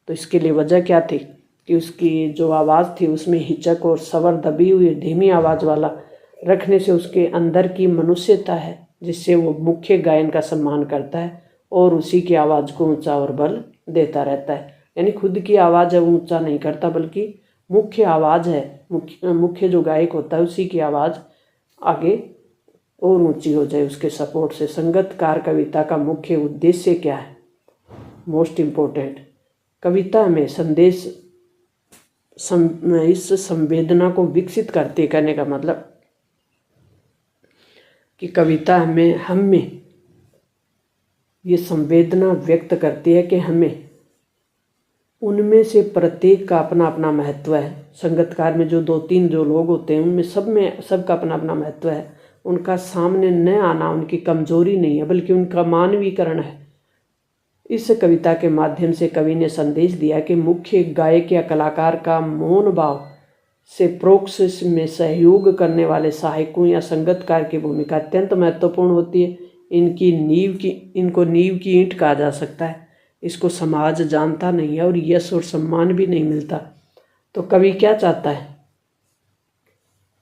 तो इसके लिए वजह क्या थी कि उसकी जो आवाज़ थी उसमें हिचक और स्वर दबी हुई धीमी आवाज़ वाला रखने से उसके अंदर की मनुष्यता है जिससे वो मुख्य गायन का सम्मान करता है और उसी की आवाज़ को ऊंचा और बल देता रहता है। यानी खुद की आवाज़ है वो ऊंचा नहीं करता बल्कि मुख्य आवाज़ है, मुख्य जो गायक होता है उसी की आवाज़ आगे और ऊंची हो जाए उसके सपोर्ट से। संगतकार कविता का मुख्य उद्देश्य क्या है? मोस्ट इम्पोर्टेंट, कविता में संदेश इस संवेदना को विकसित करती है। कहने का मतलब कि कविता हम में ये संवेदना व्यक्त करती है कि हमें उनमें से प्रत्येक का अपना अपना महत्व है। संगतकार में जो 2-3 जो लोग होते हैं उनमें सबका अपना अपना महत्व है। उनका सामने न आना उनकी कमजोरी नहीं है बल्कि उनका मानवीकरण है। इस कविता के माध्यम से कवि ने संदेश दिया कि मुख्य गायक या कलाकार का मौन भाव से प्रोक्स में सहयोग करने वाले सहायकों या संगतकार की भूमिका अत्यंत महत्वपूर्ण होती है। इनको नींव की ईंट कहा जा सकता है। इसको समाज जानता नहीं है और यश और सम्मान भी नहीं मिलता। तो कवि क्या चाहता है?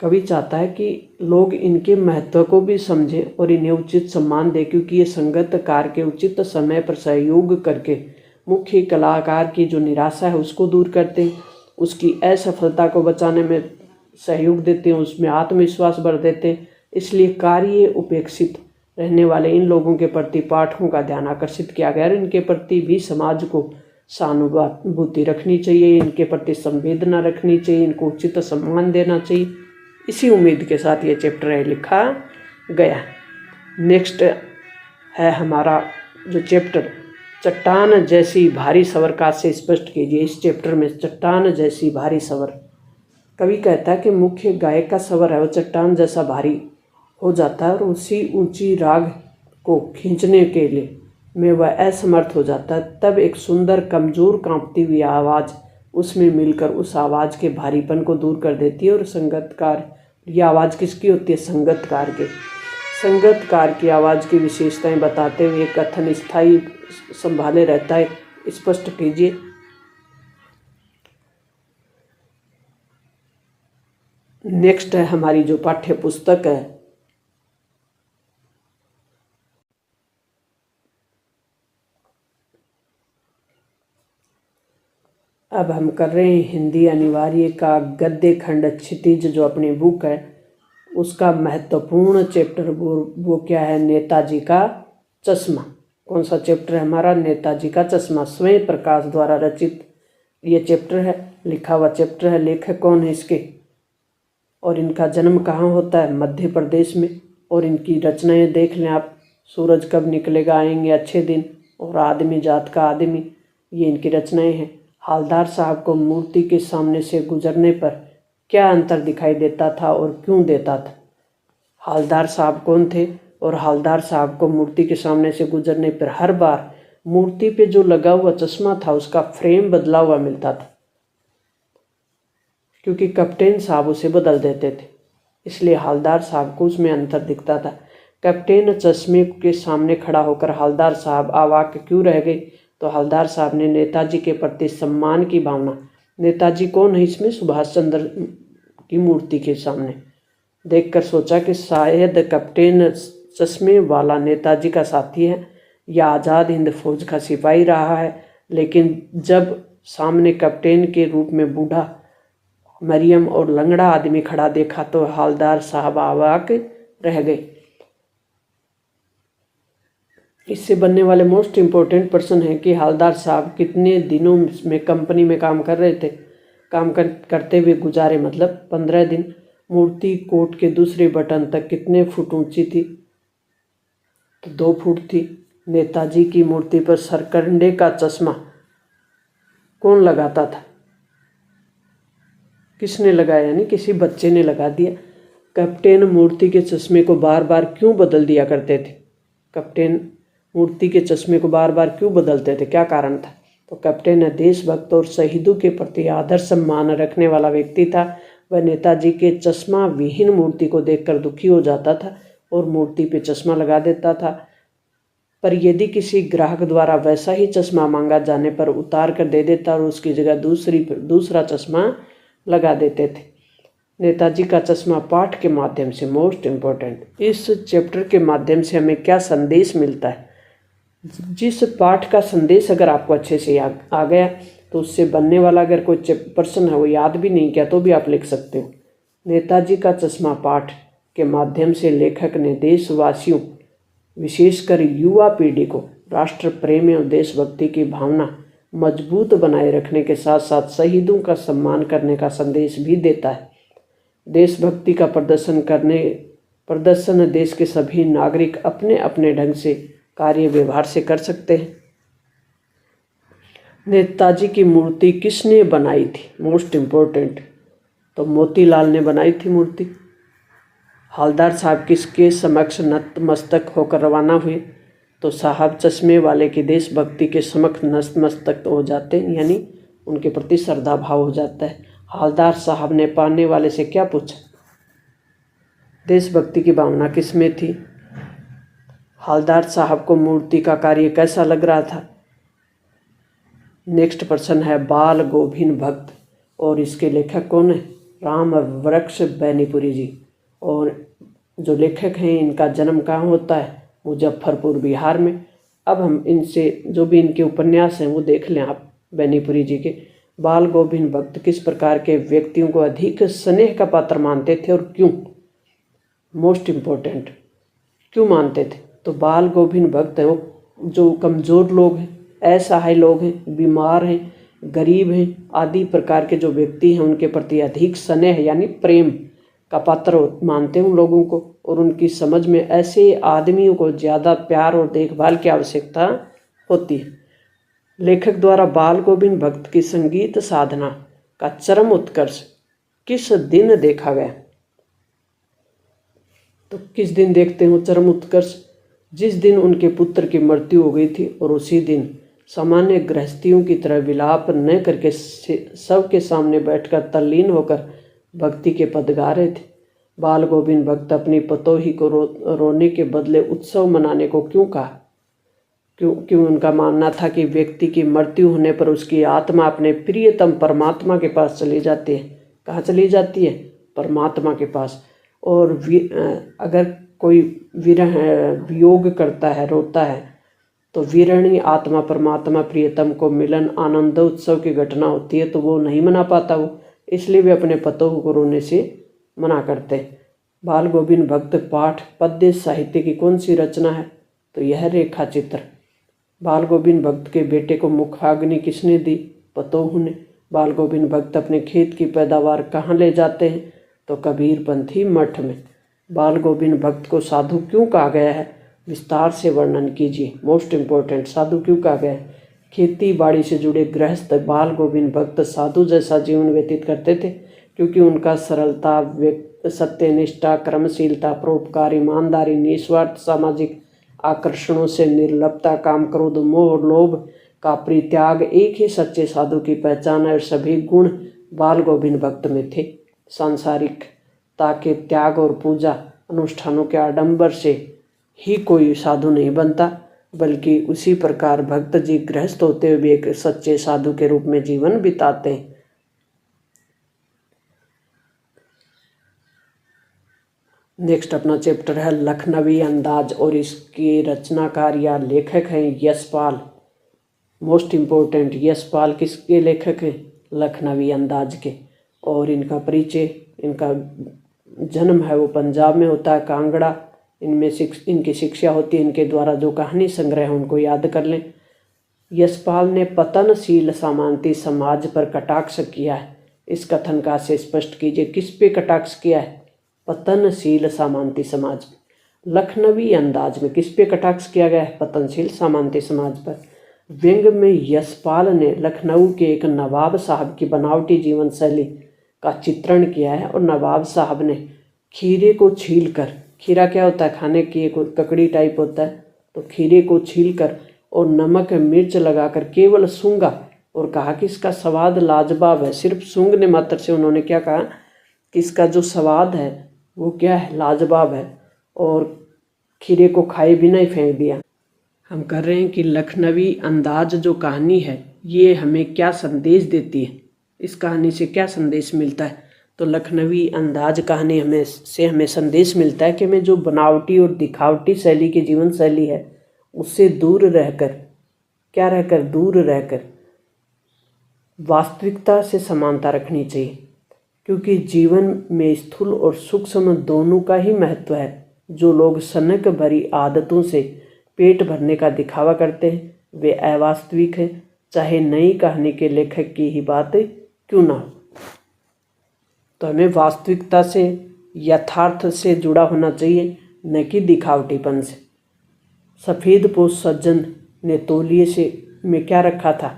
कवि चाहता है कि लोग इनके महत्व को भी समझें और इन्हें उचित सम्मान दें, क्योंकि ये संगतकार के उचित समय पर सहयोग करके मुख्य कलाकार की जो निराशा है उसको दूर करते हैं, उसकी असफलता को बचाने में सहयोग देते हैं, उसमें आत्मविश्वास बढ़ देते हैं। इसलिए कार्य उपेक्षित रहने वाले इन लोगों के प्रति पाठकों का ध्यान आकर्षित किया गया और इनके प्रति भी समाज को सहानुभूति रखनी चाहिए, इनके प्रति संवेदना रखनी चाहिए, इनको उचित सम्मान देना चाहिए। इसी उम्मीद के साथ ये चैप्टर है लिखा गया। नेक्स्ट है हमारा जो चैप्टर, चट्टान जैसी भारी स्वर का से स्पष्ट कीजिए। इस चैप्टर में चट्टान जैसी भारी स्वर, कवि कहता है कि मुख्य गायक का स्वर है वो चट्टान जैसा भारी हो जाता है और उसी ऊंची राग को खींचने के लिए में वह असमर्थ हो जाता है। तब एक सुंदर कमज़ोर कांपती हुई आवाज़ उसमें मिलकर उस आवाज़ के भारीपन को दूर कर देती है। और संगतकार, ये आवाज़ किसकी होती है? संगतकार के। संगतकार की आवाज़ की विशेषताएं बताते हुए कथन स्थायी संभाले रहता है, स्पष्ट कीजिए। नेक्स्ट है हमारी जो पाठ्य पुस्तक है, अब हम कर रहे हैं हिंदी अनिवार्य का गद्य खंड क्षितिज, जो अपनी बुक है उसका महत्वपूर्ण चैप्टर वो क्या है? नेताजी का चश्मा। कौन सा चैप्टर है हमारा? नेताजी का चश्मा। स्वयं प्रकाश द्वारा रचित ये चैप्टर है, लिखा हुआ चैप्टर है। लेखक कौन है इसके और इनका जन्म कहाँ होता है? मध्य प्रदेश में। और इनकी रचनाएं देख लें आप, सूरज कब निकलेगा, आएंगे अच्छे दिन और आदमी जात का आदमी, ये इनकी रचनाएं हैं। हालदार साहब को मूर्ति के सामने से गुजरने पर क्या अंतर दिखाई देता था और क्यों देता था? हालदार साहब कौन थे? और हालदार साहब को मूर्ति के सामने से गुजरने पर हर बार मूर्ति पे जो लगा हुआ चश्मा था उसका फ्रेम बदला हुआ मिलता था, क्योंकि कैप्टन साहब उसे बदल देते थे, इसलिए हालदार साहब को उसमें अंतर दिखता था। कैप्टन चश्मे के सामने खड़ा होकर हालदार साहब अवाक क्यों रह गए? तो हालदार साहब ने नेताजी के प्रति सम्मान की भावना, नेताजी कौन है इसमें? सुभाष चंद्र की मूर्ति के सामने देखकर सोचा कि शायद कैप्टन चश्मे वाला नेताजी का साथी है या आज़ाद हिंद फौज का सिपाही रहा है। लेकिन जब सामने कैप्टन के रूप में बूढ़ा, मरियम और लंगड़ा आदमी खड़ा देखा तो हालदार साहब अवाक रह गए। इससे बनने वाले मोस्ट इम्पोर्टेंट पर्सन है कि हालदार साहब कितने दिनों में कंपनी में काम कर रहे थे, करते हुए गुजारे, मतलब 15 दिन। मूर्ति कोट के दूसरे बटन तक कितने फुट ऊंची थी? तो 2 फुट थी। नेताजी की मूर्ति पर सरकंडे का चश्मा कौन लगाता था? किसने लगाया? यानी किसी बच्चे ने लगा दिया। कैप्टन मूर्ति के चश्मे को बार बार क्यों बदल दिया करते थे? कैप्टन मूर्ति के चश्मे को बार बार क्यों बदलते थे? क्या कारण था? तो कैप्टन देशभक्त और शहीदों के प्रति आदर सम्मान रखने वाला व्यक्ति था। वह नेताजी के चश्मा विहीन मूर्ति को देखकर दुखी हो जाता था और मूर्ति पे चश्मा लगा देता था। पर यदि किसी ग्राहक द्वारा वैसा ही चश्मा मांगा जाने पर उतार कर दे देता और उसकी जगह दूसरा चश्मा लगा देते थे। नेताजी का चश्मा पाठ के माध्यम से, मोस्ट इम्पोर्टेंट, इस चैप्टर के माध्यम से हमें क्या संदेश मिलता है? जिस पाठ का संदेश अगर आपको अच्छे से आ गया, तो उससे बनने वाला अगर कोई प्रश्न है वो याद भी नहीं किया तो भी आप लिख सकते हो। नेताजी का चश्मा पाठ के माध्यम से लेखक ने देशवासियों विशेषकर युवा पीढ़ी को राष्ट्र प्रेम एवं देशभक्ति की भावना मजबूत बनाए रखने के साथ साथ शहीदों का सम्मान करने का संदेश भी देता है। देशभक्ति का प्रदर्शन देश के सभी नागरिक अपने अपने ढंग से कार्य व्यवहार से कर सकते हैं। नेताजी की मूर्ति किसने बनाई थी? मोस्ट इम्पोर्टेंट, तो मोतीलाल ने बनाई थी मूर्ति। हवलदार साहब किसके समक्ष नतमस्तक होकर रवाना हुए? तो साहब चश्मे वाले की देशभक्ति के समक्ष नतमस्तक हो जाते हैं, यानी उनके प्रति श्रद्धा भाव हो जाता है। हवलदार साहब ने पाने वाले से क्या पूछा? देशभक्ति की भावना किसमें थी? हवलदार साहब को मूर्ति का कार्य कैसा लग रहा था? नेक्स्ट प्रश्न है बाल गोविंद भक्त, और इसके लेखक कौन है? राम वृक्ष बैनीपुरी जी। और जो लेखक हैं इनका जन्म कहाँ होता है? मुजफ्फरपुर बिहार में। अब हम इनसे जो भी इनके उपन्यास हैं वो देख लें आप बैनीपुरी जी के। बाल गोविंद भक्त किस प्रकार के व्यक्तियों को अधिक स्नेह का पात्र मानते थे और क्यों? मोस्ट इम्पोर्टेंट, क्यों मानते थे? तो बाल गोविंद भक्त हैं वो जो कमज़ोर लोग हैं, असहाय लोग हैं, बीमार हैं, गरीब हैं आदि प्रकार के जो व्यक्ति हैं उनके प्रति अधिक स्नेह यानी प्रेम का पात्र मानते हैं उन लोगों को, और उनकी समझ में ऐसे आदमियों को ज़्यादा प्यार और देखभाल की आवश्यकता होती है। लेखक द्वारा बाल गोविंद भक्त की संगीत साधना का चरम उत्कर्ष किस दिन देखा गया? तो किस दिन देखते हो चरम उत्कर्ष? जिस दिन उनके पुत्र की मृत्यु हो गई थी, और उसी दिन सामान्य गृहस्थियों की तरह विलाप न करके सबके सामने बैठकर तल्लीन होकर भक्ति के पद गा रहे थे। बाल गोविंद भक्त अपनी पतोही को रोने के बदले उत्सव मनाने को क्यों कहा? क्यों उनका मानना था कि व्यक्ति की मृत्यु होने पर उसकी आत्मा अपने प्रियतम परमात्मा के पास चली जाती है। कहाँ चली जाती है? परमात्मा के पास। और अगर कोई वियोग करता है, रोता है, तो विरणी आत्मा परमात्मा प्रियतम को मिलन आनंद उत्सव की घटना होती है, तो वो नहीं मना पाता वो, इसलिए वे अपने पतों को रोने से मना करते हैं। बाल गोविंद भक्त पाठ पद्य साहित्य की कौन सी रचना है? तो यह रेखा चित्र। बाल गोविंद भक्त के बेटे को मुखाग्नि किसने दी? पतोहू ने। बाल गोविंद भक्त अपने खेत की पैदावार कहाँ ले जाते हैं? तो कबीरपंथी मठ में। बाल गोविंद भक्त को साधु क्यों कहा गया है? विस्तार से वर्णन कीजिए। मोस्ट इम्पोर्टेंट, साधु क्यों कहा गया है? खेती बाड़ी से जुड़े गृहस्थ बाल गोविंद भक्त साधु जैसा जीवन व्यतीत करते थे, क्योंकि उनका सरलता, सत्यनिष्ठा, क्रमशीलता, परोपकार, ईमानदारी, निस्वार्थ सामाजिक आकर्षणों से निर्लिप्तता, काम, क्रोध, मोह, लोभ का परित्याग एक ही सच्चे साधु की पहचान है, और सभी गुण बाल गोविंद भक्त में थे। सांसारिकता के त्याग और पूजा अनुष्ठानों के आडंबर से ही कोई साधु नहीं बनता, बल्कि उसी प्रकार भक्त जी गृहस्थ होते हुए भी एक सच्चे साधु के रूप में जीवन बिताते हैं। नेक्स्ट अपना चैप्टर है लखनवी अंदाज, और इसके रचनाकार या लेखक हैं यशपाल। मोस्ट इम्पोर्टेंट, यशपाल किसके लेखक हैं? लखनवी अंदाज के। और इनका परिचय, इनका जन्म है वो पंजाब में होता है, कांगड़ा। इनमें इनकी शिक्षा होती है, इनके द्वारा जो कहानी संग्रह है उनको याद कर लें। यशपाल ने पतनशील सामंती समाज पर कटाक्ष किया है। इस कथन का से स्पष्ट कीजिए, किस पे कटाक्ष किया है? पतनशील सामंती समाज। लखनवी अंदाज में किस पे कटाक्ष किया गया है? पतनशील सामंती समाज पर। व्यंग में यशपाल ने लखनऊ के एक नवाब साहब की बनावटी जीवन शैली का चित्रण किया है, और नवाब साहब ने खीरे को छीलकर, खीरा क्या होता है? खाने की एक ककड़ी टाइप होता है, तो खीरे को छीलकर और नमक मिर्च लगाकर केवल सूंघा और कहा कि इसका स्वाद लाजवाब है। सिर्फ सूंघने मात्र से उन्होंने क्या कहा कि इसका जो स्वाद है वो क्या है? लाजवाब है। और खीरे को खाए बिना ही फेंक दिया। हम कर रहे हैं कि लखनवी अंदाज जो कहानी है ये हमें क्या संदेश देती है, इस कहानी से क्या संदेश मिलता है? तो लखनवी अंदाज कहानी हमें संदेश मिलता है कि हमें जो बनावटी और दिखावटी शैली की जीवन शैली है उससे दूर रहकर, क्या रहकर? दूर रहकर वास्तविकता से समानता रखनी चाहिए, क्योंकि जीवन में स्थूल और सूक्ष्म दोनों का ही महत्व है। जो लोग सनक भरी आदतों से पेट भरने का दिखावा करते हैं वे अवास्तविक हैं, चाहे नई कहानी के लेखक की ही बात क्यों ना हो। तो हमें वास्तविकता से, यथार्थ से जुड़ा होना चाहिए, न कि दिखावटीपन से। सफ़ेद पोश सज्जन ने तौलिए से में क्या रखा था?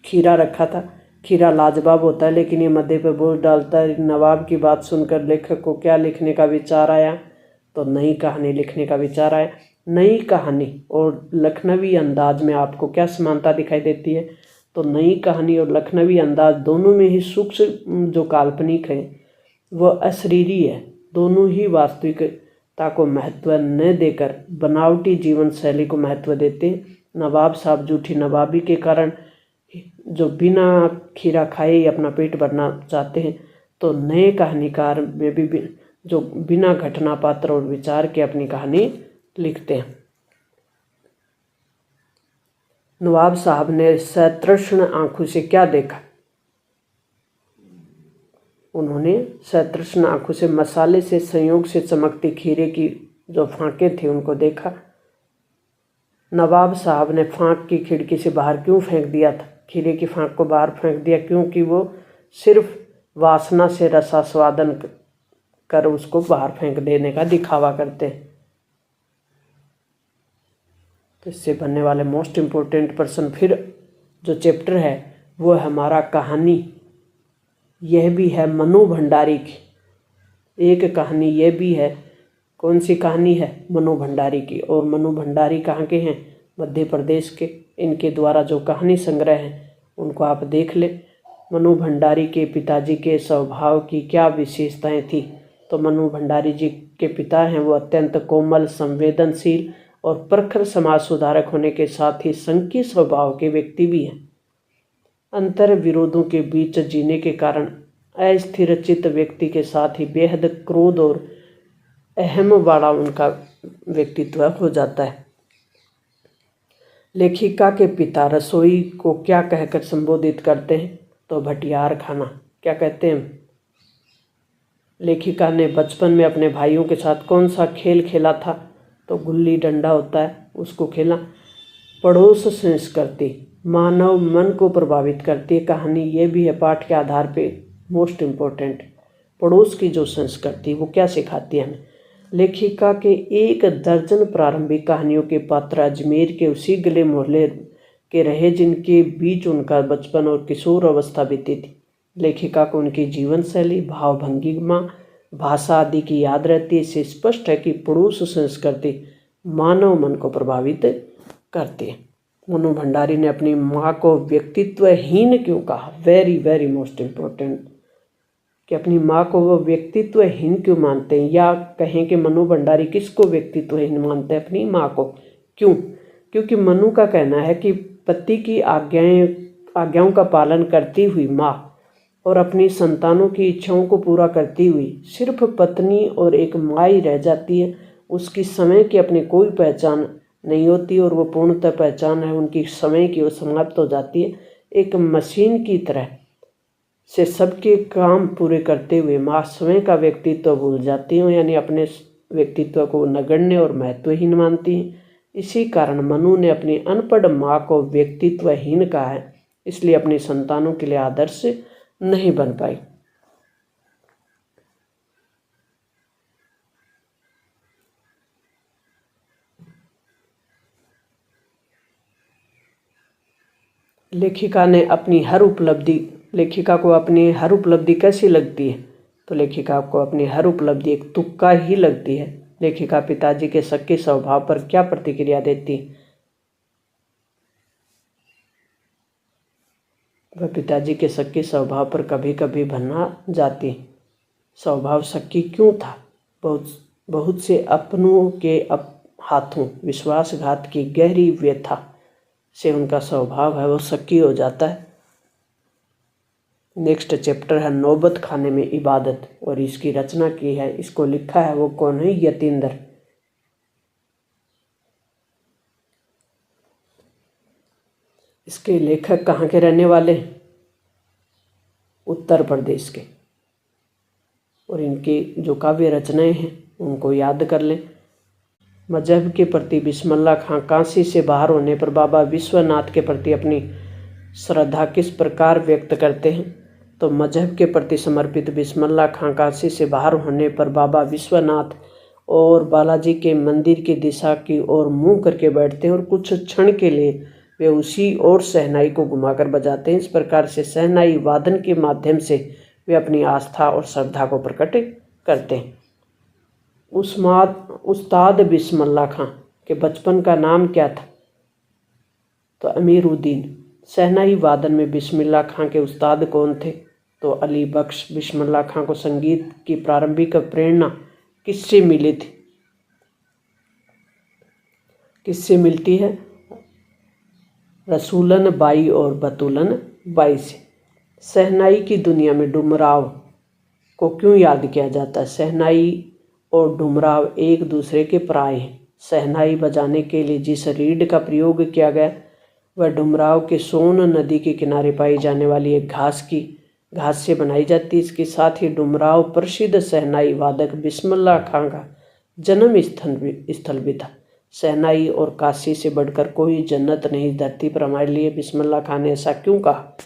खीरा रखा था। खीरा लाजवाब होता है, लेकिन ये मध्य पे बोझ डालता है। नवाब की बात सुनकर लेखक को क्या लिखने का विचार आया? तो नई कहानी लिखने का विचार आया। नई कहानी और लखनवी अंदाज में आपको क्या समानता दिखाई देती है? तो नई कहानी और लखनवी अंदाज दोनों में ही सूक्ष्म जो काल्पनिक है वह अशरीरी है। दोनों ही वास्तविकता को महत्व न देकर बनावटी जीवन शैली को महत्व देते हैं। नवाब साहब झूठी नवाबी के कारण जो बिना खीरा खाए ही अपना पेट भरना चाहते हैं, तो नए कहानीकार में भी जो बिना घटना पात्र और विचार के अपनी कहानी लिखते हैं। नवाब साहब ने सतृष्ण आंखों से क्या देखा? उन्होंने सतृष्ण आंखों से मसाले से संयोग से चमकती खीरे की जो फांके थे उनको देखा। नवाब साहब ने फांक की खिड़की से बाहर क्यों फेंक दिया था? खीरे की फांक को बाहर फेंक दिया क्योंकि वो सिर्फ वासना से रसास्वादन कर उसको बाहर फेंक देने का दिखावा करते हैं। तो इससे बनने वाले मोस्ट इम्पोर्टेंट पर्सन फिर जो चैप्टर है वो है हमारा कहानी। यह भी है मनु भंडारी की एक कहानी। यह भी है, कौन सी कहानी है? मनु भंडारी की। और मनु भंडारी कहाँ के हैं? मध्य प्रदेश के। इनके द्वारा जो कहानी संग्रह हैं उनको आप देख ले। मनु भंडारी के पिताजी के स्वभाव की क्या विशेषताएं थी? तो मनु भंडारी जी के पिता हैं वो अत्यंत कोमल, संवेदनशील और प्रखर समाज सुधारक होने के साथ ही संकी स्वभाव के व्यक्ति भी हैं। अंतर विरोधों के बीच जीने के कारण अस्थिरचित्त व्यक्ति के साथ ही बेहद क्रोध और अहम वाला उनका व्यक्तित्व हो जाता है। लेखिका के पिता रसोई को क्या कहकर संबोधित करते हैं? तो भटियार खाना। क्या कहते हैं? लेखिका ने बचपन में अपने भाइयों के साथ कौन सा खेल खेला था? तो गुल्ली डंडा होता है, उसको खेला। पड़ोस संस्कृति मानव मन को प्रभावित करती है। कहानी ये भी है पाठ के आधार पे मोस्ट इम्पोर्टेंट। पड़ोस की जो संस्कृति वो क्या सिखाती है हमें? लेखिका के 1 दर्जन प्रारंभिक कहानियों के पात्र अजमेर के उसी गले मोहल्ले के रहे जिनके बीच उनका बचपन और किशोर अवस्था बीती थी। लेखिका को उनकी जीवन शैली, भाव भंगिमा, भाषा आदि की याद रहती है। इससे स्पष्ट है कि पड़ोस संस्कृति मानव मन को प्रभावित करती है। मनु भंडारी ने अपनी माँ को व्यक्तित्वहीन क्यों कहा? वेरी वेरी मोस्ट इम्पोर्टेंट, कि अपनी माँ को वो व्यक्तित्वहीन क्यों मानते हैं, या कहें कि मनु भंडारी किसको व्यक्तित्वहीन मानते हैं? अपनी माँ को। क्यों? क्योंकि मनु का कहना है कि पति की आज्ञाओं का पालन करती हुई माँ और अपनी संतानों की इच्छाओं को पूरा करती हुई सिर्फ पत्नी और एक माँ ही रह जाती है। उसकी समय की अपनी कोई पहचान नहीं होती और वो पूर्णतः पहचान है उनकी समय की, वो समाप्त हो जाती है। एक मशीन की तरह से सबके काम पूरे करते हुए माँ स्वयं का व्यक्तित्व भूल जाती हैं, यानी अपने व्यक्तित्व को नगण्य और महत्वहीन मानती हैं। इसी कारण मनु ने अपनी अनपढ़ माँ को व्यक्तित्वहीन कहा है, इसलिए अपनी संतानों के लिए आदर्श नहीं बन पाई। लेखिका को अपनी हर उपलब्धि कैसी लगती है? तो लेखिका को अपनी हर उपलब्धि एक तुक्का ही लगती है। लेखिका पिताजी के शक्की स्वभाव पर क्या प्रतिक्रिया देती है? वह पिताजी के शक्की स्वभाव पर कभी कभी भनना जाती। स्वभाव शक्की क्यों था? बहुत से अपनों के हाथों विश्वासघात की गहरी व्यथा से उनका स्वभाव है वो शक्की हो जाता है। नेक्स्ट चैप्टर है नौबत खाने में इबादत, और इसकी रचना की है, इसको लिखा है वो कौन है? यतींद्र। इसके लेखक कहाँ के रहने वाले? उत्तर प्रदेश के। और इनकी जो काव्य रचनाएं हैं उनको याद कर लें। मजहब के प्रति बिस्मिल्लाह खां काशी से बाहर होने पर बाबा विश्वनाथ के प्रति अपनी श्रद्धा किस प्रकार व्यक्त करते हैं? तो मजहब के प्रति समर्पित बिस्मिल्लाह खां काशी से बाहर होने पर बाबा विश्वनाथ और बालाजी के मंदिर की दिशा की ओर मुंह करके बैठते हैं और कुछ क्षण के लिए वे उसी ओर शहनाई को घुमाकर बजाते हैं। इस प्रकार से शहनाई वादन के माध्यम से वे अपनी आस्था और श्रद्धा को प्रकट करते हैं। उस्ताद बिस्मिल्लाह खां के बचपन का नाम क्या था? तो अमीरुद्दीन। शहनाई वादन में बिस्मिल्लाह खां के उस्ताद कौन थे? तो अली बख्श। बिस्मिल्लाह खां को संगीत की प्रारंभिक प्रेरणा किससे मिली थी? किससे मिलती है? रसूलन बाई और बतूलन बाई से। शहनाई की दुनिया में डुमराव को क्यों याद किया जाता है? शहनाई और डुमराव एक दूसरे के पराये हैं। शहनाई बजाने के लिए जिस रीड का प्रयोग किया गया वह डुमराव के सोन नदी के किनारे पाई जाने वाली एक घास से बनाई जाती है। इसके साथ ही डुमराव प्रसिद्ध शहनाई वादक बिस्मिल्लाह खां का जन्म स्थल भी था। शहनाई और काशी से बढ़कर कोई जन्नत नहीं इस धरती पर हमारे लिए। बिस्मिल्लाह खां ने ऐसा क्यों कहा?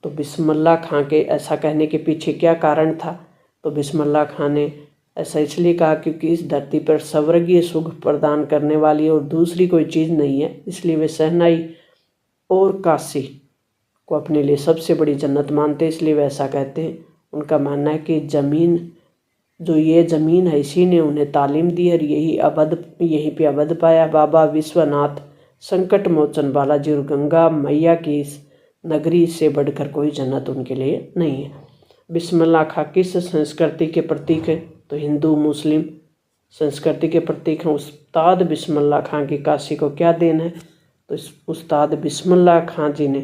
तो बिस्मिल्लाह खां के ऐसा कहने के पीछे क्या कारण था? तो बिस्मिल्लाह खां ने ऐसा इसलिए कहा क्योंकि इस धरती पर स्वर्गीय सुख प्रदान करने वाली और दूसरी कोई चीज़ नहीं है, इसलिए वे शहनाई और काशी को अपने लिए सबसे बड़ी जन्नत मानते हैं, इसलिए वे ऐसा कहते हैं। उनका मानना है कि ये ज़मीन है इसी ने उन्हें तालीम दी और यहीं पे अवध पाया। बाबा विश्वनाथ, संकट मोचन बालाजी और गंगा मैया की इस नगरी से बढ़कर कोई जन्नत उनके लिए नहीं है। बिस्मिल्लाह खां किस संस्कृति के प्रतीक है? तो हिंदू मुस्लिम संस्कृति के प्रतीक हैं। उस्ताद बिस्मिल्लाह खां की काशी को क्या देन है? तो उस्ताद बिस्मिल्लाह खां जी ने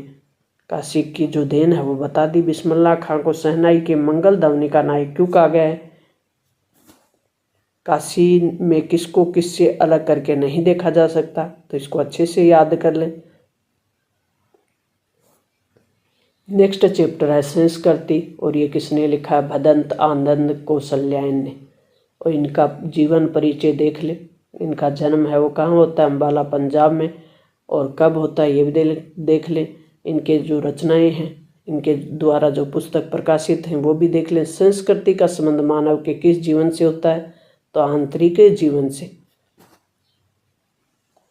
काशी की जो देन है वो बता दी। बिस्मिल्लाह खां को शहनाई के मंगल ध्वनि का नायक क्यों कहा गया है? काशी में किसको किससे अलग करके नहीं देखा जा सकता, तो इसको अच्छे से याद कर लें। नेक्स्ट चैप्टर है संस्कृति और ये किसने लिखा है? भदंत आनंद कौशल्यायन ने। और इनका जीवन परिचय देख ले। इनका जन्म है वो कहाँ होता है? अम्बाला पंजाब में। और कब होता है ये भी देख ले। इनके जो रचनाएं हैं, इनके द्वारा जो पुस्तक प्रकाशित हैं वो भी देख लें। संस्कृति का संबंध मानव के किस जीवन से होता है? तो आंतरिक जीवन से।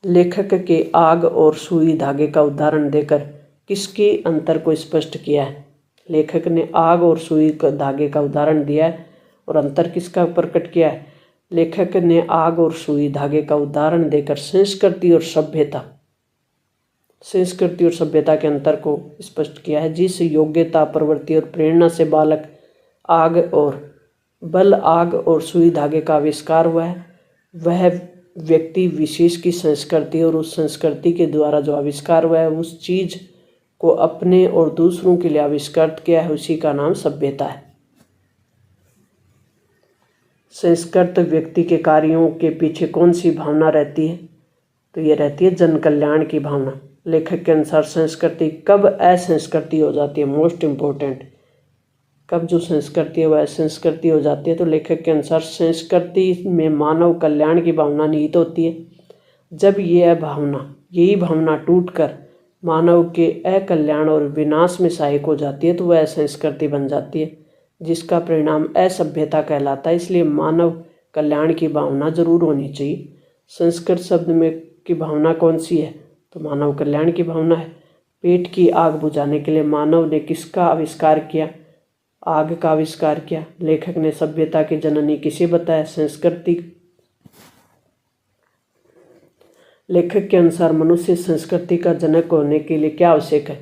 लेखक के आग और सुई धागे का उदाहरण देकर किसके अंतर को स्पष्ट किया है? लेखक ने आग और सुई धागे का उदाहरण दिया है और अंतर किसका प्रकट किया है? लेखक ने आग और सुई धागे का उदाहरण देकर संस्कृति और सभ्यता के अंतर को स्पष्ट किया है। जिस योग्यता, प्रवृत्ति और प्रेरणा से बालक आग और सुई धागे का आविष्कार हुआ है, वह व्यक्ति विशेष की संस्कृति और उस संस्कृति के द्वारा जो आविष्कार हुआ है उस चीज को अपने और दूसरों के लिए आविष्कृत किया है, उसी का नाम सभ्यता है। संस्कृत व्यक्ति के कार्यों के पीछे कौन सी भावना रहती है? तो ये रहती है जन कल्याण की भावना। लेखक के अनुसार संस्कृति कब असंस्कृति हो जाती है? मोस्ट इम्पोर्टेंट, कब जो संस्कृति है वह असंस्कृति हो जाती है? तो लेखक के अनुसार संस्कृति में मानव कल्याण की भावना निहित होती है। जब यही भावना टूटकर मानव के अकल्याण और विनाश में सहायक हो जाती है तो वह असंस्कृति बन जाती है, जिसका परिणाम असभ्यता कहलाता है। इसलिए मानव कल्याण की भावना जरूर होनी चाहिए। संस्कृत शब्द में की भावना कौन सी है? तो मानव कल्याण की भावना है। पेट की आग बुझाने के लिए मानव ने किसका आविष्कार किया? आग का आविष्कार किया। लेखक ने सभ्यता की जननी किसे बताया? संस्कृति। लेखक के अनुसार मनुष्य संस्कृति का जनक होने के लिए क्या आवश्यक है?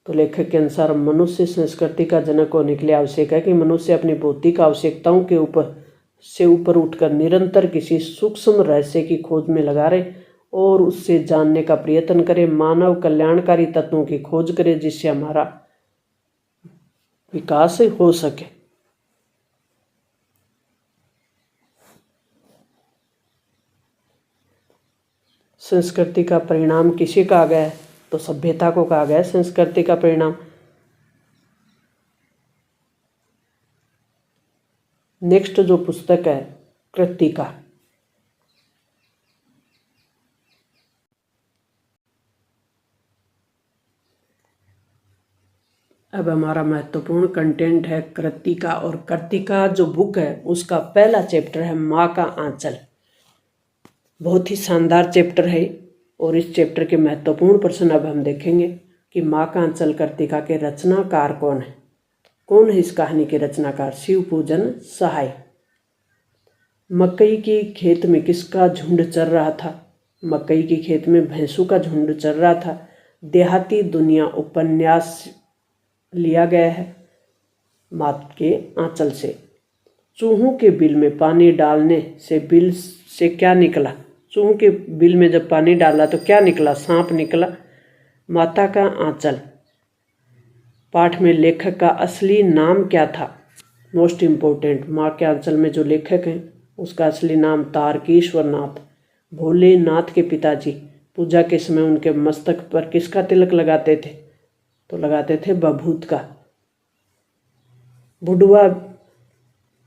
तो लेखक के अनुसार मनुष्य संस्कृति का जनक होने के लिए आवश्यक है कि मनुष्य अपनी भौतिक आवश्यकताओं के ऊपर उठकर निरंतर किसी सूक्ष्म रहस्य की खोज में लगा रहे और उससे जानने का प्रयत्न करे। मानव कल्याणकारी तत्वों की खोज करे जिससे हमारा विकास हो सके। संस्कृति का परिणाम किसे कहा गया है? तो सभ्यता को कहा गया है संस्कृति का परिणाम। नेक्स्ट जो पुस्तक है कृत्तिका। अब हमारा महत्वपूर्ण कंटेंट है कृत्तिका, और कृत्तिका जो बुक है उसका पहला चैप्टर है माँ का आंचल। बहुत ही शानदार चैप्टर है, और इस चैप्टर के महत्वपूर्ण प्रश्न अब हम देखेंगे कि माँ का आंचल कृत्तिका के रचनाकार कौन है। कौन है इस कहानी के रचनाकार? शिव पूजन सहाय। मकई के खेत में किसका झुंड चर रहा था? मकई के खेत में भैंसों का झुंड चर रहा था। देहाती दुनिया उपन्यास लिया गया है माँ के आंचल से। चूहों के बिल में पानी डालने से बिल से क्या निकला? चूहों के बिल में जब पानी डाला तो क्या निकला? सांप निकला। माता का आंचल पाठ में लेखक का असली नाम क्या था? मोस्ट इम्पोर्टेंट, माँ के आंचल में जो लेखक हैं उसका असली नाम तारकेश्वर नाथ। भोलेनाथ के पिताजी पूजा के समय उनके मस्तक पर किसका तिलक लगाते थे? तो लगाते थे बभूत का। बुढ़वा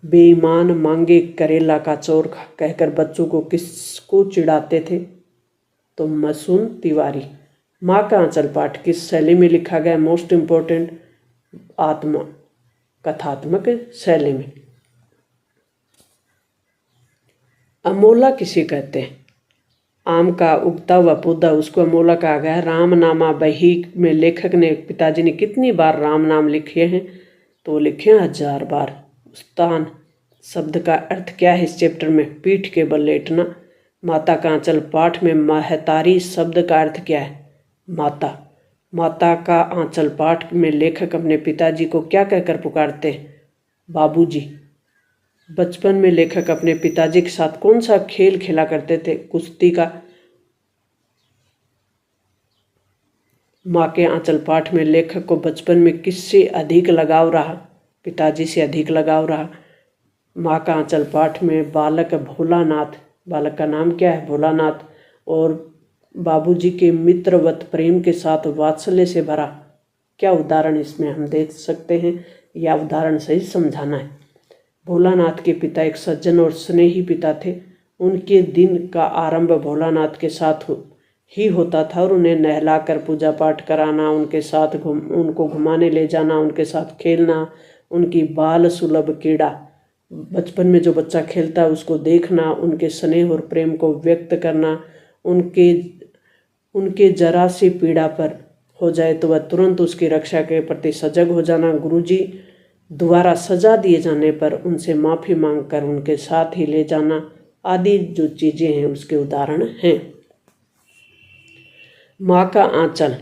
बेईमान मांगे करेला का चोर कहकर बच्चों को किसको चिढ़ाते थे? तो मासूम तिवारी। माँ का आंचल पाठ किस शैली में लिखा गया? मोस्ट इम्पोर्टेंट, आत्मा कथात्मक शैली में। अमोला किसे कहते हैं? आम का उगता हुआ पौधा, उसको अमोला कहा गया है। रामनामा बही में लेखक ने, पिताजी ने कितनी बार राम नाम लिखे हैं? तो लिखे हैं 1000 बार। उस्तान शब्द का अर्थ क्या है इस चैप्टर में? पीठ के बल लेटना। माता का आंचल पाठ में महतारी शब्द का अर्थ क्या है? माता। माता का आंचल पाठ में लेखक अपने पिताजी को क्या कहकर पुकारते हैं? बाबूजी। बचपन में लेखक अपने पिताजी के साथ कौन सा खेल खेला करते थे? कुश्ती का। माँ के आंचल पाठ में लेखक को बचपन में किससे अधिक लगाव रहा? पिताजी से अधिक लगाव रहा। माँ का आंचल पाठ में बालक भोलानाथ, बालक का नाम क्या है? भोलानाथ, और बाबूजी के मित्रवत प्रेम के साथ वात्सल्य से भरा। क्या उदाहरण इसमें हम देख सकते हैं? या उदाहरण सही समझाना है। भोलानाथ के पिता एक सज्जन और स्नेही पिता थे। उनके दिन का आरंभ भोलानाथ के साथ ही होता था, और उन्हें नहलाकर पूजा पाठ कराना, उनके साथ उनको घुमाने ले जाना, उनके साथ खेलना, उनकी बाल सुलभ क्रीड़ा, बचपन में जो बच्चा खेलता है उसको देखना, उनके स्नेह और प्रेम को व्यक्त करना, उनके जरा सी पीड़ा पर हो जाए तो वह तुरंत उसकी रक्षा के प्रति सजग हो जाना, गुरुजी द्वारा सजा दिए जाने पर उनसे माफ़ी मांगकर उनके साथ ही ले जाना, आदि जो चीज़ें हैं उसके उदाहरण हैं। माँ का आंचल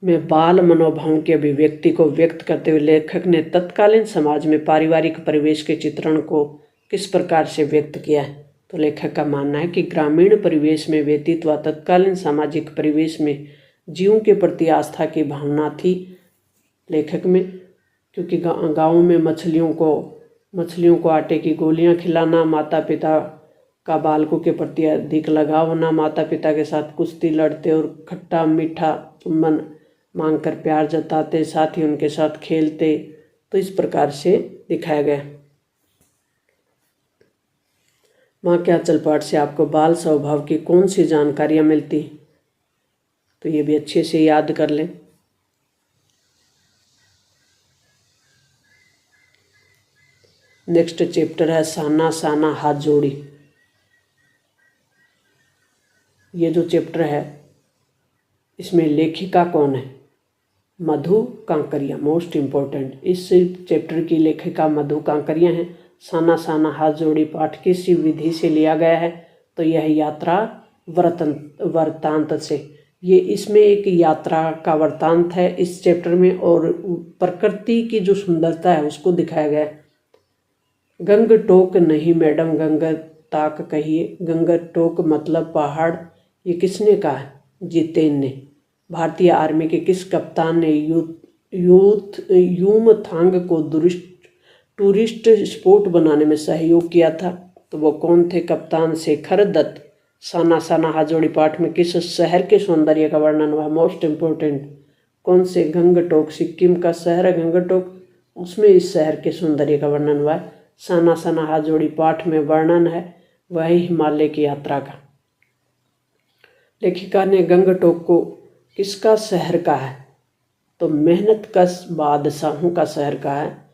में बाल मनोभावों की अभिव्यक्ति को व्यक्त करते हुए लेखक ने तत्कालीन समाज में पारिवारिक परिवेश के चित्रण को किस प्रकार से व्यक्त किया है? तो लेखक का मानना है कि ग्रामीण परिवेश में व्यतीत व तत्कालीन सामाजिक परिवेश में जीवों के प्रति आस्था की भावना थी लेखक में, क्योंकि गाँव में मछलियों को आटे की गोलियां खिलाना, माता पिता का बालकों के प्रति अधिक लगाव होना, माता पिता के साथ कुश्ती लड़ते और खट्टा मीठा चुम्बन मांगकर प्यार जताते, साथ ही उनके साथ खेलते, तो इस प्रकार से दिखाया गया। माँ के आंचल पाठ से आपको बाल स्वभाव की कौन सी जानकारियाँ मिलती? तो ये भी अच्छे से याद कर लें। नेक्स्ट चैप्टर है साना साना हाथ जोड़ी। ये जो चैप्टर है इसमें लेखिका कौन है? मधु कांकरिया। मोस्ट इम्पोर्टेंट, इस चैप्टर की लेखिका मधु कांकरिया हैं। साना साना हाथ जोड़ी पाठ किस विधि से लिया गया है? तो यह यात्रा वृत्तांत से। ये इसमें एक यात्रा का वृत्तांत है इस चैप्टर में, और प्रकृति की जो सुंदरता है उसको दिखाया गया है। गंग टोक नहीं मैडम गंग ताक कहिए। गंग टोक मतलब पहाड़, ये किसने कहा है? जितेन ने। भारतीय आर्मी के किस कप्तान ने यूमथांग को टूरिस्ट स्पॉट बनाने में सहयोग किया था? तो वो कौन थे? कप्तान शेखर दत्त। साना साना हाथ जोड़ी पाठ में किस शहर के सौंदर्य का वर्णन हुआ? मोस्ट इम्पोर्टेंट, कौन से? गंगटोक, सिक्किम का शहर है गंगटोक, उसमें इस शहर के सौंदर्य का वर्णन हुआ है। साना साना हाथ जोड़ी पाठ में वर्णन है वह हिमालय की यात्रा का। लेखिका ने गंगटोक को किसका शहर कहा है? तो मेहनतकश बादशाहों का शहर कहा है।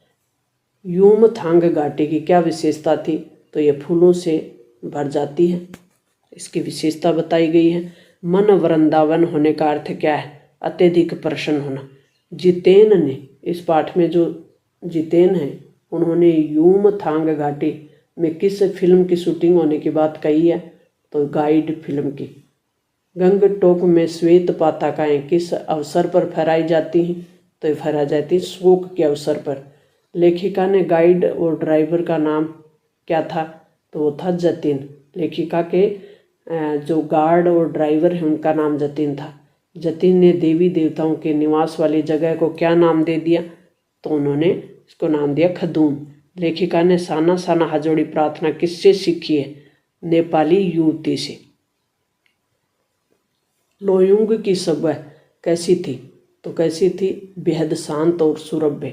यूमथांग घाटी की क्या विशेषता थी? तो ये फूलों से भर जाती है, इसकी विशेषता बताई गई है। मन वृंदावन होने का अर्थ क्या है? अत्यधिक प्रसन्न होना। जितेन ने इस पाठ में जो जितेन है उन्होंने यूमथांग घाटी में किस फिल्म की शूटिंग होने की बात कही है? तो गाइड फिल्म की। गंगटोक में श्वेत पताकाएं किस अवसर पर फहराई जाती हैं? तो फहराई जाती है शोक के अवसर पर। लेखिका ने गाइड और ड्राइवर का नाम क्या था? तो वो था जतिन। लेखिका के जो गार्ड और ड्राइवर हैं उनका नाम जतिन था। जतिन ने देवी देवताओं के निवास वाली जगह को क्या नाम दे दिया? तो उन्होंने इसको नाम दिया खदूम। लेखिका ने साना साना हाथ प्रार्थना किससे सीखी है? नेपाली युवती से। लोयुंग की सभा कैसी थी? तो कैसी थी? बेहद शांत और सुरभ्य।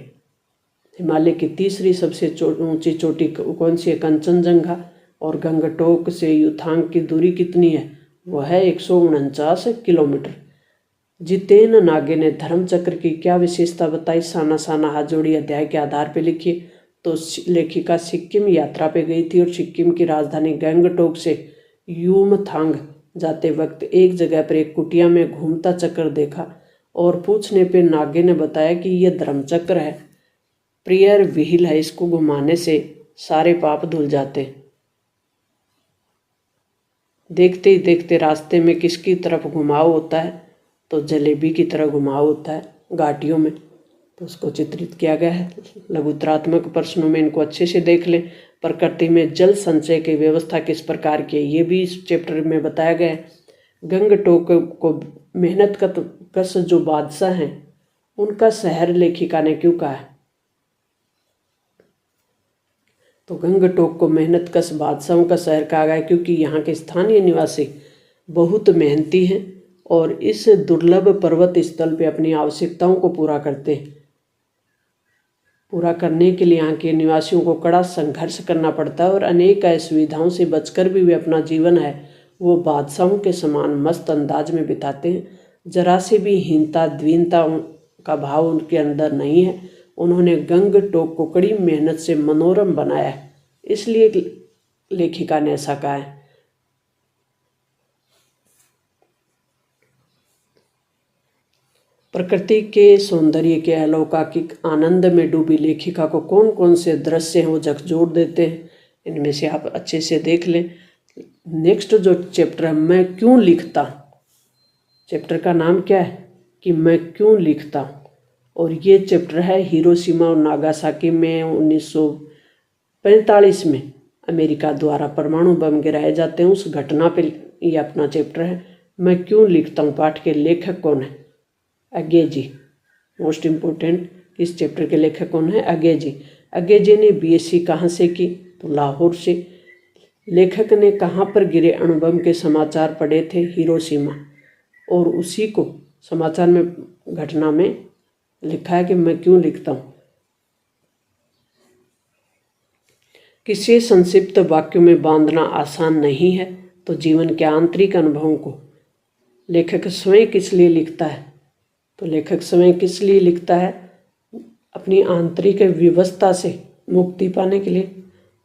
हिमालय की तीसरी सबसे ऊंची चोटी कौन सी है? कंचनजंगा। और गंगटोक से युथांग की दूरी कितनी है? वह है 149 किलोमीटर। जितेन नागे ने धर्मचक्र की क्या विशेषता बताई? साना साना हाथ जोड़ी अध्याय के आधार पर लिखिए। तो लेखिका सिक्किम यात्रा पे गई थी और सिक्किम की राजधानी गंगटोक से यूमथांग जाते वक्त एक जगह पर एक कुटिया में घूमता चक्र देखा और पूछने पे नागे ने बताया कि यह धर्मचक्र है, प्रियर व्हील है, इसको घुमाने से सारे पाप धुल जाते। देखते ही देखते रास्ते में किसकी तरफ घुमाव होता है? तो जलेबी की तरह घुमाव होता है घाटियों में। तो उसको चित्रित किया गया है। लघुत्रात्मक प्रश्नों में इनको अच्छे से देख लें। प्रकृति में जल संचय की व्यवस्था किस प्रकार की है ये भी इस चैप्टर में बताया गया है। गंगटोक को मेहनत कश जो बादशाह हैं उनका शहर लेखिका ने क्यों कहा है? तो गंगटोक को मेहनतकश बादशाहों का शहर कहा गया क्योंकि यहाँ के स्थानीय निवासी बहुत मेहनती हैं और इस दुर्लभ पर्वत स्थल पे अपनी आवश्यकताओं को पूरा करते हैं। पूरा करने के लिए यहाँ के निवासियों को कड़ा संघर्ष करना पड़ता है और अनेक असुविधाओं से बचकर भी वे अपना जीवन है वो बादशाहों के समान मस्त अंदाज में बिताते हैं। जरा से भी हीनता द्वीनता का भाव उनके अंदर नहीं है। उन्होंने गंगटोक को कड़ी मेहनत से मनोरम बनाया है, इसलिए लेखिका ने ऐसा कहा है। प्रकृति के सौंदर्य के अलौकिक आनंद में डूबी लेखिका को कौन कौन से दृश्य हैं वो झकझोर देते हैं, इनमें से आप अच्छे से देख लें। नेक्स्ट जो चैप्टर है मैं क्यों लिखता, चैप्टर का नाम क्या है कि मैं क्यों लिखता, और ये चैप्टर है हिरोशिमा और नागासाकी में 1945 में अमेरिका द्वारा परमाणु बम गिराए जाते हैं उस घटना पे ये अपना चैप्टर है। मैं क्यों लिखता हूँ पाठ के लेखक कौन है? अज्ञे। मोस्ट इम्पोर्टेंट इस चैप्टर के लेखक कौन है? अज्ञे। अज्ञे ने बीएससी कहाँ से की? तो लाहौर से। लेखक ने कहाँ पर गिरे अणुबम के समाचार पढ़े थे? हिरोशिमा। और उसी को समाचार में घटना में लिखा है कि मैं क्यों लिखता हूँ। किसी संक्षिप्त वाक्यों में बांधना आसान नहीं है, तो जीवन के आंतरिक अनुभवों को लेखक स्वयं किस लिए लिखता है? तो लेखक स्वयं किस लिए लिखता है? अपनी आंतरिक व्यवस्था से मुक्ति पाने के लिए,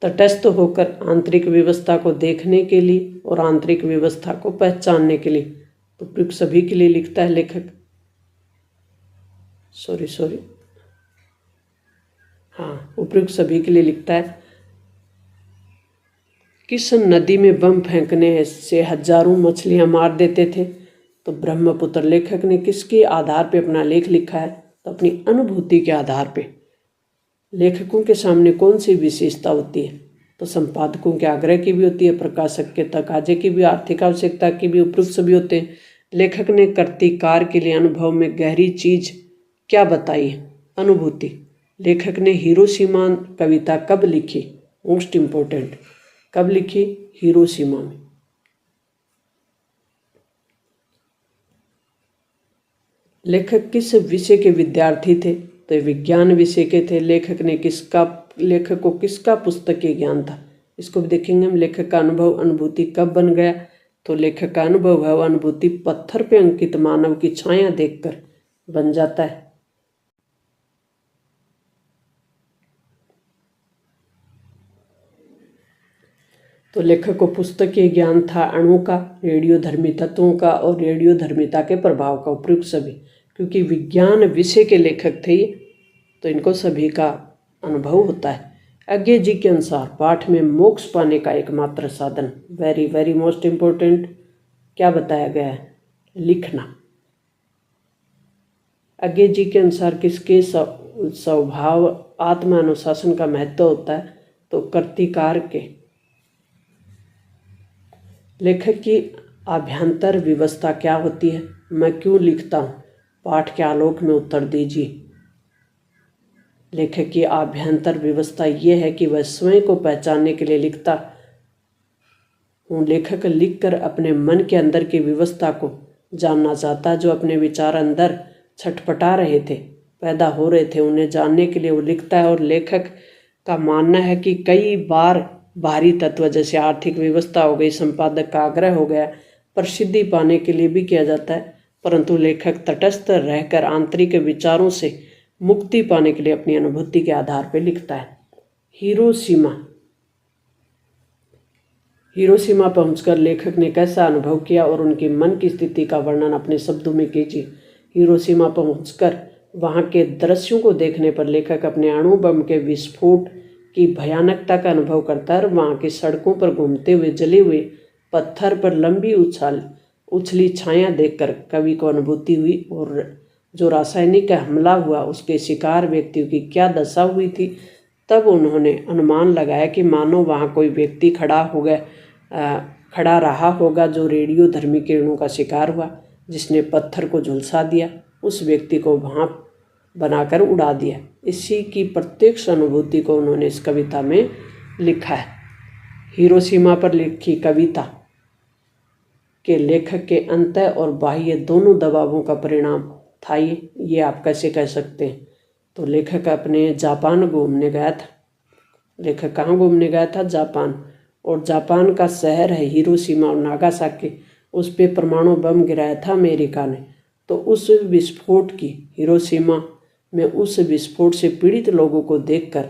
तटस्थ होकर आंतरिक व्यवस्था को देखने के लिए और आंतरिक व्यवस्था को पहचानने के लिए। तो उपयुक्त सभी के लिए लिखता है लेखक। उपयुक्त सभी के लिए लिखता है। किस नदी में बम फेंकने से हजारों मछलियां मार देते थे? तो ब्रह्मपुत्र। लेखक ने किसके आधार पे अपना लेख लिखा है? तो अपनी अनुभूति के आधार पे। लेखकों के सामने कौन सी विशेषता होती है? तो संपादकों के आग्रह की भी होती है, प्रकाशक के तकाजे की भी, आर्थिक आवश्यकता की भी, उपयुक्त सभी होते हैं। लेखक ने कर्तिकार के लिए अनुभव में गहरी चीज क्या बताई है? अनुभूति। लेखक ने हिरोशिमा कविता कब लिखी? मोस्ट इम्पोर्टेंट, कब लिखी? हिरोशिमा में। लेखक किस विषय के विद्यार्थी थे? तो विज्ञान विषय के थे। लेखक ने किसका लेखक को किसका पुस्तकीय ज्ञान था, इसको भी देखेंगे हम। लेखक का अनुभव अनुभूति कब बन गया, तो लेखक का अनुभव है अनुभूति पत्थर पे अंकित मानव की छाया देखकर बन जाता है। तो लेखक को पुस्तकीय ज्ञान था अणु का, रेडियोधर्मी तत्वों का और रेडियोधर्मिता के प्रभाव का, उपयुक्त सभी, क्योंकि विज्ञान विषय के लेखक थे तो इनको सभी का अनुभव होता है। अज्ञे जी के अनुसार पाठ में मोक्ष पाने का एकमात्र साधन, वेरी वेरी मोस्ट इम्पोर्टेंट, क्या बताया गया है, लिखना। अज्ञे जी के अनुसार किसके स्वभाव आत्म अनुशासन का महत्व होता है, तो कर्तिकार के। लेखक की आभ्यंतर व्यवस्था क्या होती है, मैं क्यों लिखता हूँ, पाठ के आलोक में उत्तर दीजिए। लेखक की आभ्यंतर व्यवस्था ये है कि वह स्वयं को पहचानने के लिए लिखता हूँ। लेखक लिखकर अपने मन के अंदर की व्यवस्था को जानना चाहता, जो अपने विचार अंदर छटपटा रहे थे, पैदा हो रहे थे, उन्हें जानने के लिए वो लिखता है। और लेखक का मानना है कि कई बार बाहरी तत्व जैसे आर्थिक व्यवस्था हो गई, संपादक का आग्रह हो गया, प्रसिद्धि पाने के लिए भी किया जाता है, परंतु लेखक तटस्थ रहकर आंतरिक विचारों से मुक्ति पाने के लिए अपनी अनुभूति के आधार पर लिखता है। हिरोशिमा पहुंचकर लेखक ने कैसा अनुभव किया और उनके मन की स्थिति का वर्णन अपने शब्दों में कीजिए। हिरोशिमा पहुंचकर वहां के दृश्यों को देखने पर लेखक अपने अणु बम के विस्फोट की भयानकता का अनुभव करता है। वहां की सड़कों पर घूमते हुए जले हुए पत्थर पर लंबी उछली छाया देखकर कवि को अनुभूति हुई, और जो रासायनिक हमला हुआ उसके शिकार व्यक्तियों की क्या दशा हुई थी। तब उन्होंने अनुमान लगाया कि मानो वहाँ कोई व्यक्ति खड़ा रहा होगा जो रेडियोधर्मी किरणों का शिकार हुआ, जिसने पत्थर को झुलसा दिया, उस व्यक्ति को भाप बनाकर उड़ा दिया। इसी की प्रत्यक्ष अनुभूति को उन्होंने इस कविता में लिखा है। हिरोशिमा पर लिखी कविता के लेखक के अंतः और बाह्य दोनों दबावों का परिणाम था ये आप कैसे कह सकते हैं। तो लेखक अपने जापान घूमने गया था। लेखक कहाँ घूमने गया था, जापान, और जापान का शहर है हिरोशिमा और नागासाकी, उस पर परमाणु बम गिराया था अमेरिका ने। तो उस विस्फोट की, हिरोशिमा में उस विस्फोट से पीड़ित लोगों को देखकर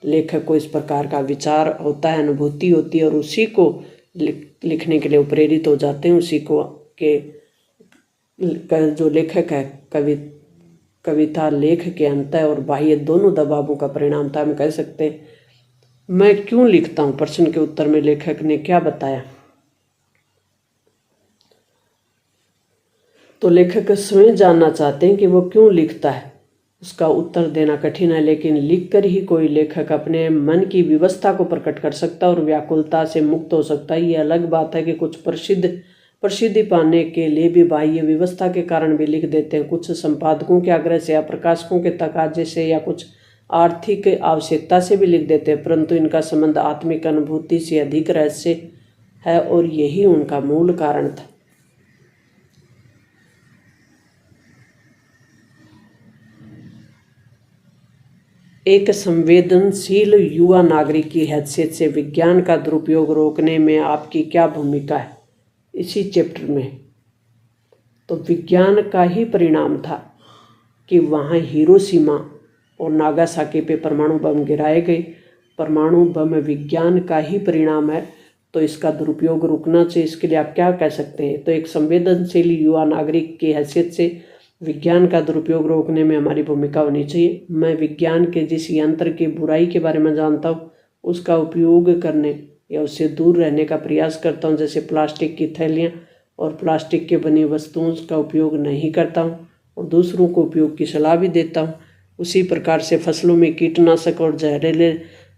लेखक को इस प्रकार का विचार होता है, अनुभूति होती है, और उसी को लिखने के लिए प्रेरित हो जाते हैं। उसी को के जो लेखक है कविता लेख के अंतः और बाह्य दोनों दबावों का परिणाम था, हम कह सकते हैं। मैं क्यों लिखता हूँ, प्रश्न के उत्तर में लेखक ने क्या बताया। तो लेखक स्वयं जानना चाहते हैं कि वो क्यों लिखता है, उसका उत्तर देना कठिन है, लेकिन लिखकर ही कोई लेखक अपने मन की व्यवस्था को प्रकट कर सकता है और व्याकुलता से मुक्त हो सकता है। ये अलग बात है कि कुछ प्रसिद्धि पाने के लिए भी बाह्य व्यवस्था के कारण भी लिख देते हैं, कुछ संपादकों के आग्रह से या प्रकाशकों के तकाजे से या कुछ आर्थिक आवश्यकता से भी लिख देते हैं, परंतु इनका संबंध आत्मिक अनुभूति से अधिक रहस्य है और यही उनका मूल कारण था। एक संवेदनशील युवा नागरिक की हैसियत से विज्ञान का दुरुपयोग रोकने में आपकी क्या भूमिका है, इसी चैप्टर में। तो विज्ञान का ही परिणाम था कि वहाँ हिरोशिमा और नागासाकी पे परमाणु बम गिराए गए। परमाणु बम विज्ञान का ही परिणाम है, तो इसका दुरुपयोग रुकना चाहिए। इसके लिए आप क्या कह सकते हैं। तो एक संवेदनशील युवा नागरिक की हैसियत से विज्ञान का दुरुपयोग रोकने में हमारी भूमिका होनी चाहिए। मैं विज्ञान के जिस यंत्र की बुराई के बारे में जानता हूँ उसका उपयोग करने या उससे दूर रहने का प्रयास करता हूँ, जैसे प्लास्टिक की थैलियाँ और प्लास्टिक के बनी वस्तुओं का उपयोग नहीं करता हूँ और दूसरों को उपयोग की सलाह भी देता हूँ। उसी प्रकार से फसलों में कीटनाशक और जहरीले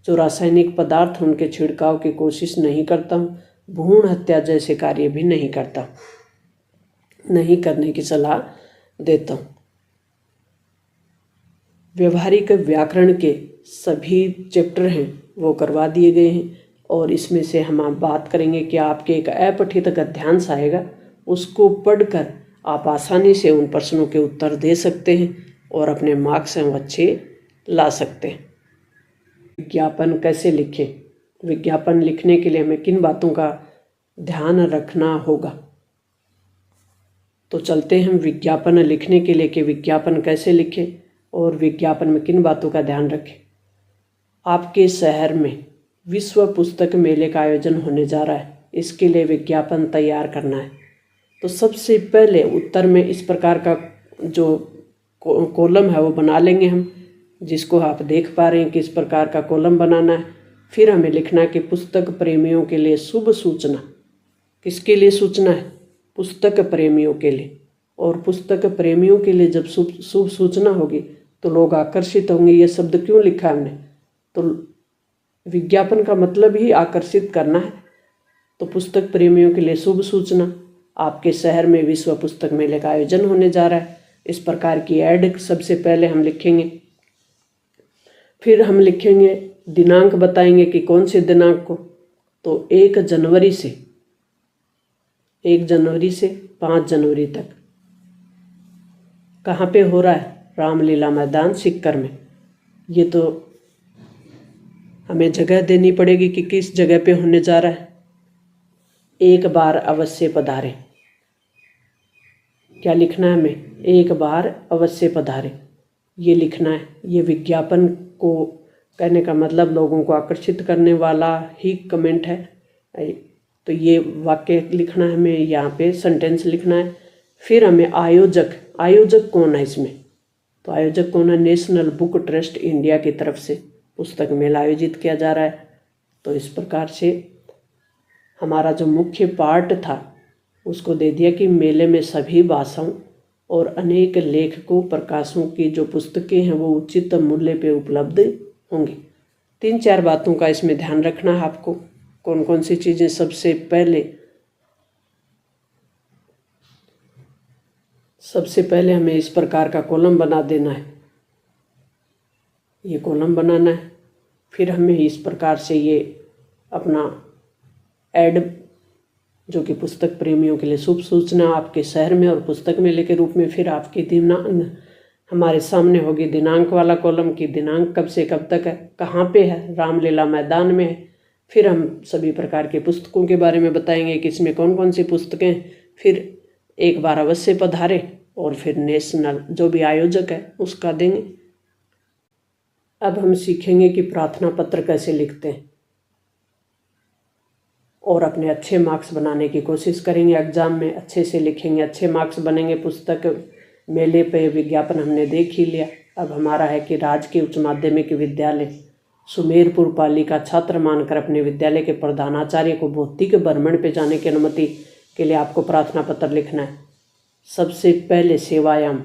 जो रासायनिक पदार्थ उनके छिड़काव की कोशिश नहीं करता हूँ। भ्रूण हत्या जैसे कार्य भी नहीं करने की सलाह देता हूँ। व्यवहारिक व्याकरण के सभी चैप्टर हैं वो करवा दिए गए हैं और इसमें से हम बात करेंगे कि आपके एक अपठित गद्यांश आएगा, उसको पढ़कर आप आसानी से उन प्रश्नों के उत्तर दे सकते हैं और अपने मार्क्स हैं वो अच्छे ला सकते हैं। विज्ञापन कैसे लिखें। विज्ञापन लिखने के लिए हमें किन बातों का ध्यान रखना होगा। तो चलते हैं हम विज्ञापन लिखने के लिए कि विज्ञापन कैसे लिखें और विज्ञापन में किन बातों का ध्यान रखें। आपके शहर में विश्व पुस्तक मेले का आयोजन होने जा रहा है, इसके लिए विज्ञापन तैयार करना है। तो सबसे पहले उत्तर में इस प्रकार का जो कॉलम है वो बना लेंगे हम, जिसको आप देख पा रहे हैं कि इस प्रकार का कॉलम बनाना है। फिर हमें लिखना है कि पुस्तक प्रेमियों के लिए शुभ सूचना। किसके लिए सूचना है? पुस्तक प्रेमियों के लिए। और पुस्तक प्रेमियों के लिए जब शुभ सूचना होगी तो लोग आकर्षित होंगे। ये शब्द क्यों लिखा हमने? तो विज्ञापन का मतलब ही आकर्षित करना है। तो पुस्तक प्रेमियों के लिए शुभ सूचना, आपके शहर में विश्व पुस्तक मेले का आयोजन होने जा रहा है, इस प्रकार की ऐड सबसे पहले हम लिखेंगे। फिर हम लिखेंगे दिनांक, बताएंगे कि कौन से दिनांक को। तो 1 जनवरी से 5 जनवरी तक। कहाँ पे हो रहा है? रामलीला मैदान सीकर में। ये तो हमें जगह देनी पड़ेगी कि किस जगह पे होने जा रहा है। एक बार अवश्य पधारें। क्या लिखना है हमें? एक बार अवश्य पधारें, ये लिखना है। ये विज्ञापन को कहने का मतलब लोगों को आकर्षित करने वाला ही कमेंट है। तो ये वाक्य लिखना है हमें, यहाँ पे सेंटेंस लिखना है। फिर हमें आयोजक कौन है इसमें? तो आयोजक कौन है? नेशनल बुक ट्रस्ट इंडिया की तरफ से पुस्तक मेला आयोजित किया जा रहा है। तो इस प्रकार से हमारा जो मुख्य पार्ट था उसको दे दिया कि मेले में सभी भाषाओं और अनेक लेखकों प्रकाशों की जो पुस्तकें हैं वो उचित मूल्य पे उपलब्ध होंगी। 3-4 बातों का इसमें ध्यान रखना है आपको। कौन कौन सी चीज़ें? सबसे पहले हमें इस प्रकार का कॉलम बना देना है, ये कॉलम बनाना है। फिर हमें इस प्रकार से ये अपना ऐड, जो कि पुस्तक प्रेमियों के लिए शुभ सूचना आपके शहर में और पुस्तक मेले के रूप में। फिर आपकी हमारे सामने होगी दिनांक वाला कॉलम की दिनांक कब से कब तक है, कहाँ पे है, रामलीला मैदान में है। फिर हम सभी प्रकार के पुस्तकों के बारे में बताएंगे कि इसमें कौन कौन सी पुस्तकें। फिर एक बार अवश्य पधारे और फिर नेशनल जो भी आयोजक है उसका देंगे। अब हम सीखेंगे कि प्रार्थना पत्र कैसे लिखते हैं और अपने अच्छे मार्क्स बनाने की कोशिश करेंगे। एग्ज़ाम में अच्छे से लिखेंगे, अच्छे मार्क्स बनेंगे। पुस्तक मेले पे विज्ञापन हमने देख ही लिया। अब हमारा है कि राजकीय उच्च माध्यमिक विद्यालय सुमेरपुर पाली का छात्र मानकर अपने विद्यालय के प्रधानाचार्य को भौतिक भ्रमण पे जाने की अनुमति के लिए आपको प्रार्थना पत्र लिखना है। सबसे पहले सेवायाम,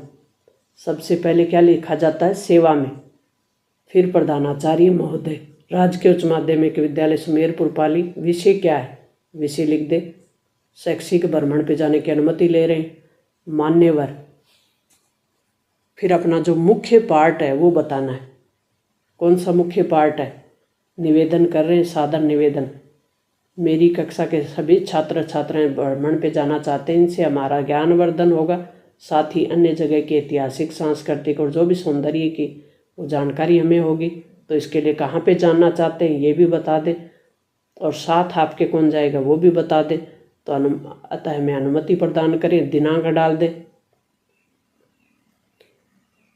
सबसे पहले क्या लिखा जाता है? सेवा में। फिर प्रधानाचार्य महोदय, राजकीय उच्च माध्यमिक विद्यालय सुमेरपुर पाली। विषय क्या है? विषय लिख दे। शैक्षिक भ्रमण पे जाने की अनुमति ले रहे हैं। मान्यवर। फिर अपना जो मुख्य पार्ट है वो बताना है। कौन सा मुख्य पार्ट है? निवेदन कर रहे हैं, सादर निवेदन। मेरी कक्षा के सभी छात्र छात्राएं भ्रमण पे जाना चाहते हैं, इनसे हमारा ज्ञानवर्धन होगा, साथ ही अन्य जगह की ऐतिहासिक, सांस्कृतिक और जो भी सौंदर्य की वो जानकारी हमें होगी। तो इसके लिए कहाँ पे जानना चाहते हैं ये भी बता दें और साथ आपके कौन जाएगा वो भी बता दें। तो अतः हमें अनुमति प्रदान करें, दिनांक डाल दें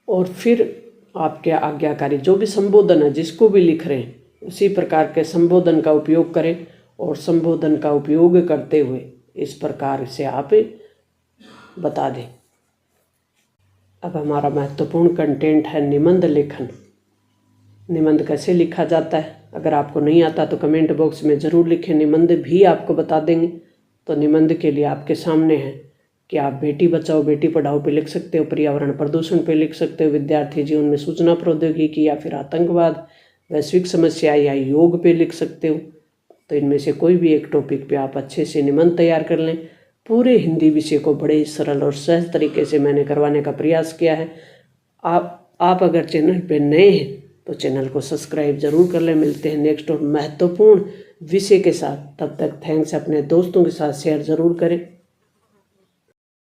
और फिर आपके आज्ञाकारी जो भी संबोधन है जिसको भी लिख रहे हैं उसी प्रकार के संबोधन का उपयोग करें और संबोधन का उपयोग करते हुए इस प्रकार से आप बता दें। अब हमारा महत्वपूर्ण कंटेंट है निबंध लेखन। निबंध कैसे लिखा जाता है? अगर आपको नहीं आता तो कमेंट बॉक्स में ज़रूर लिखें, निबंध भी आपको बता देंगे। तो निबंध के लिए आपके सामने है कि आप बेटी बचाओ बेटी पढ़ाओ पे लिख सकते हो, पर्यावरण प्रदूषण पे लिख सकते हो, विद्यार्थी जीवन में सूचना प्रौद्योगिकी या फिर आतंकवाद, वैश्विक समस्या या योग पे लिख सकते हो। तो इनमें से कोई भी एक टॉपिक पे आप अच्छे से निबंध तैयार कर लें। पूरे हिंदी विषय को बड़े सरल और सहज तरीके से मैंने करवाने का प्रयास किया है। आप अगर चैनल पे नए हैं तो चैनल को सब्सक्राइब जरूर कर लें। मिलते हैं नेक्स्ट और महत्वपूर्ण विषय के साथ, तब तक थैंक्स। अपने दोस्तों के साथ शेयर ज़रूर करें।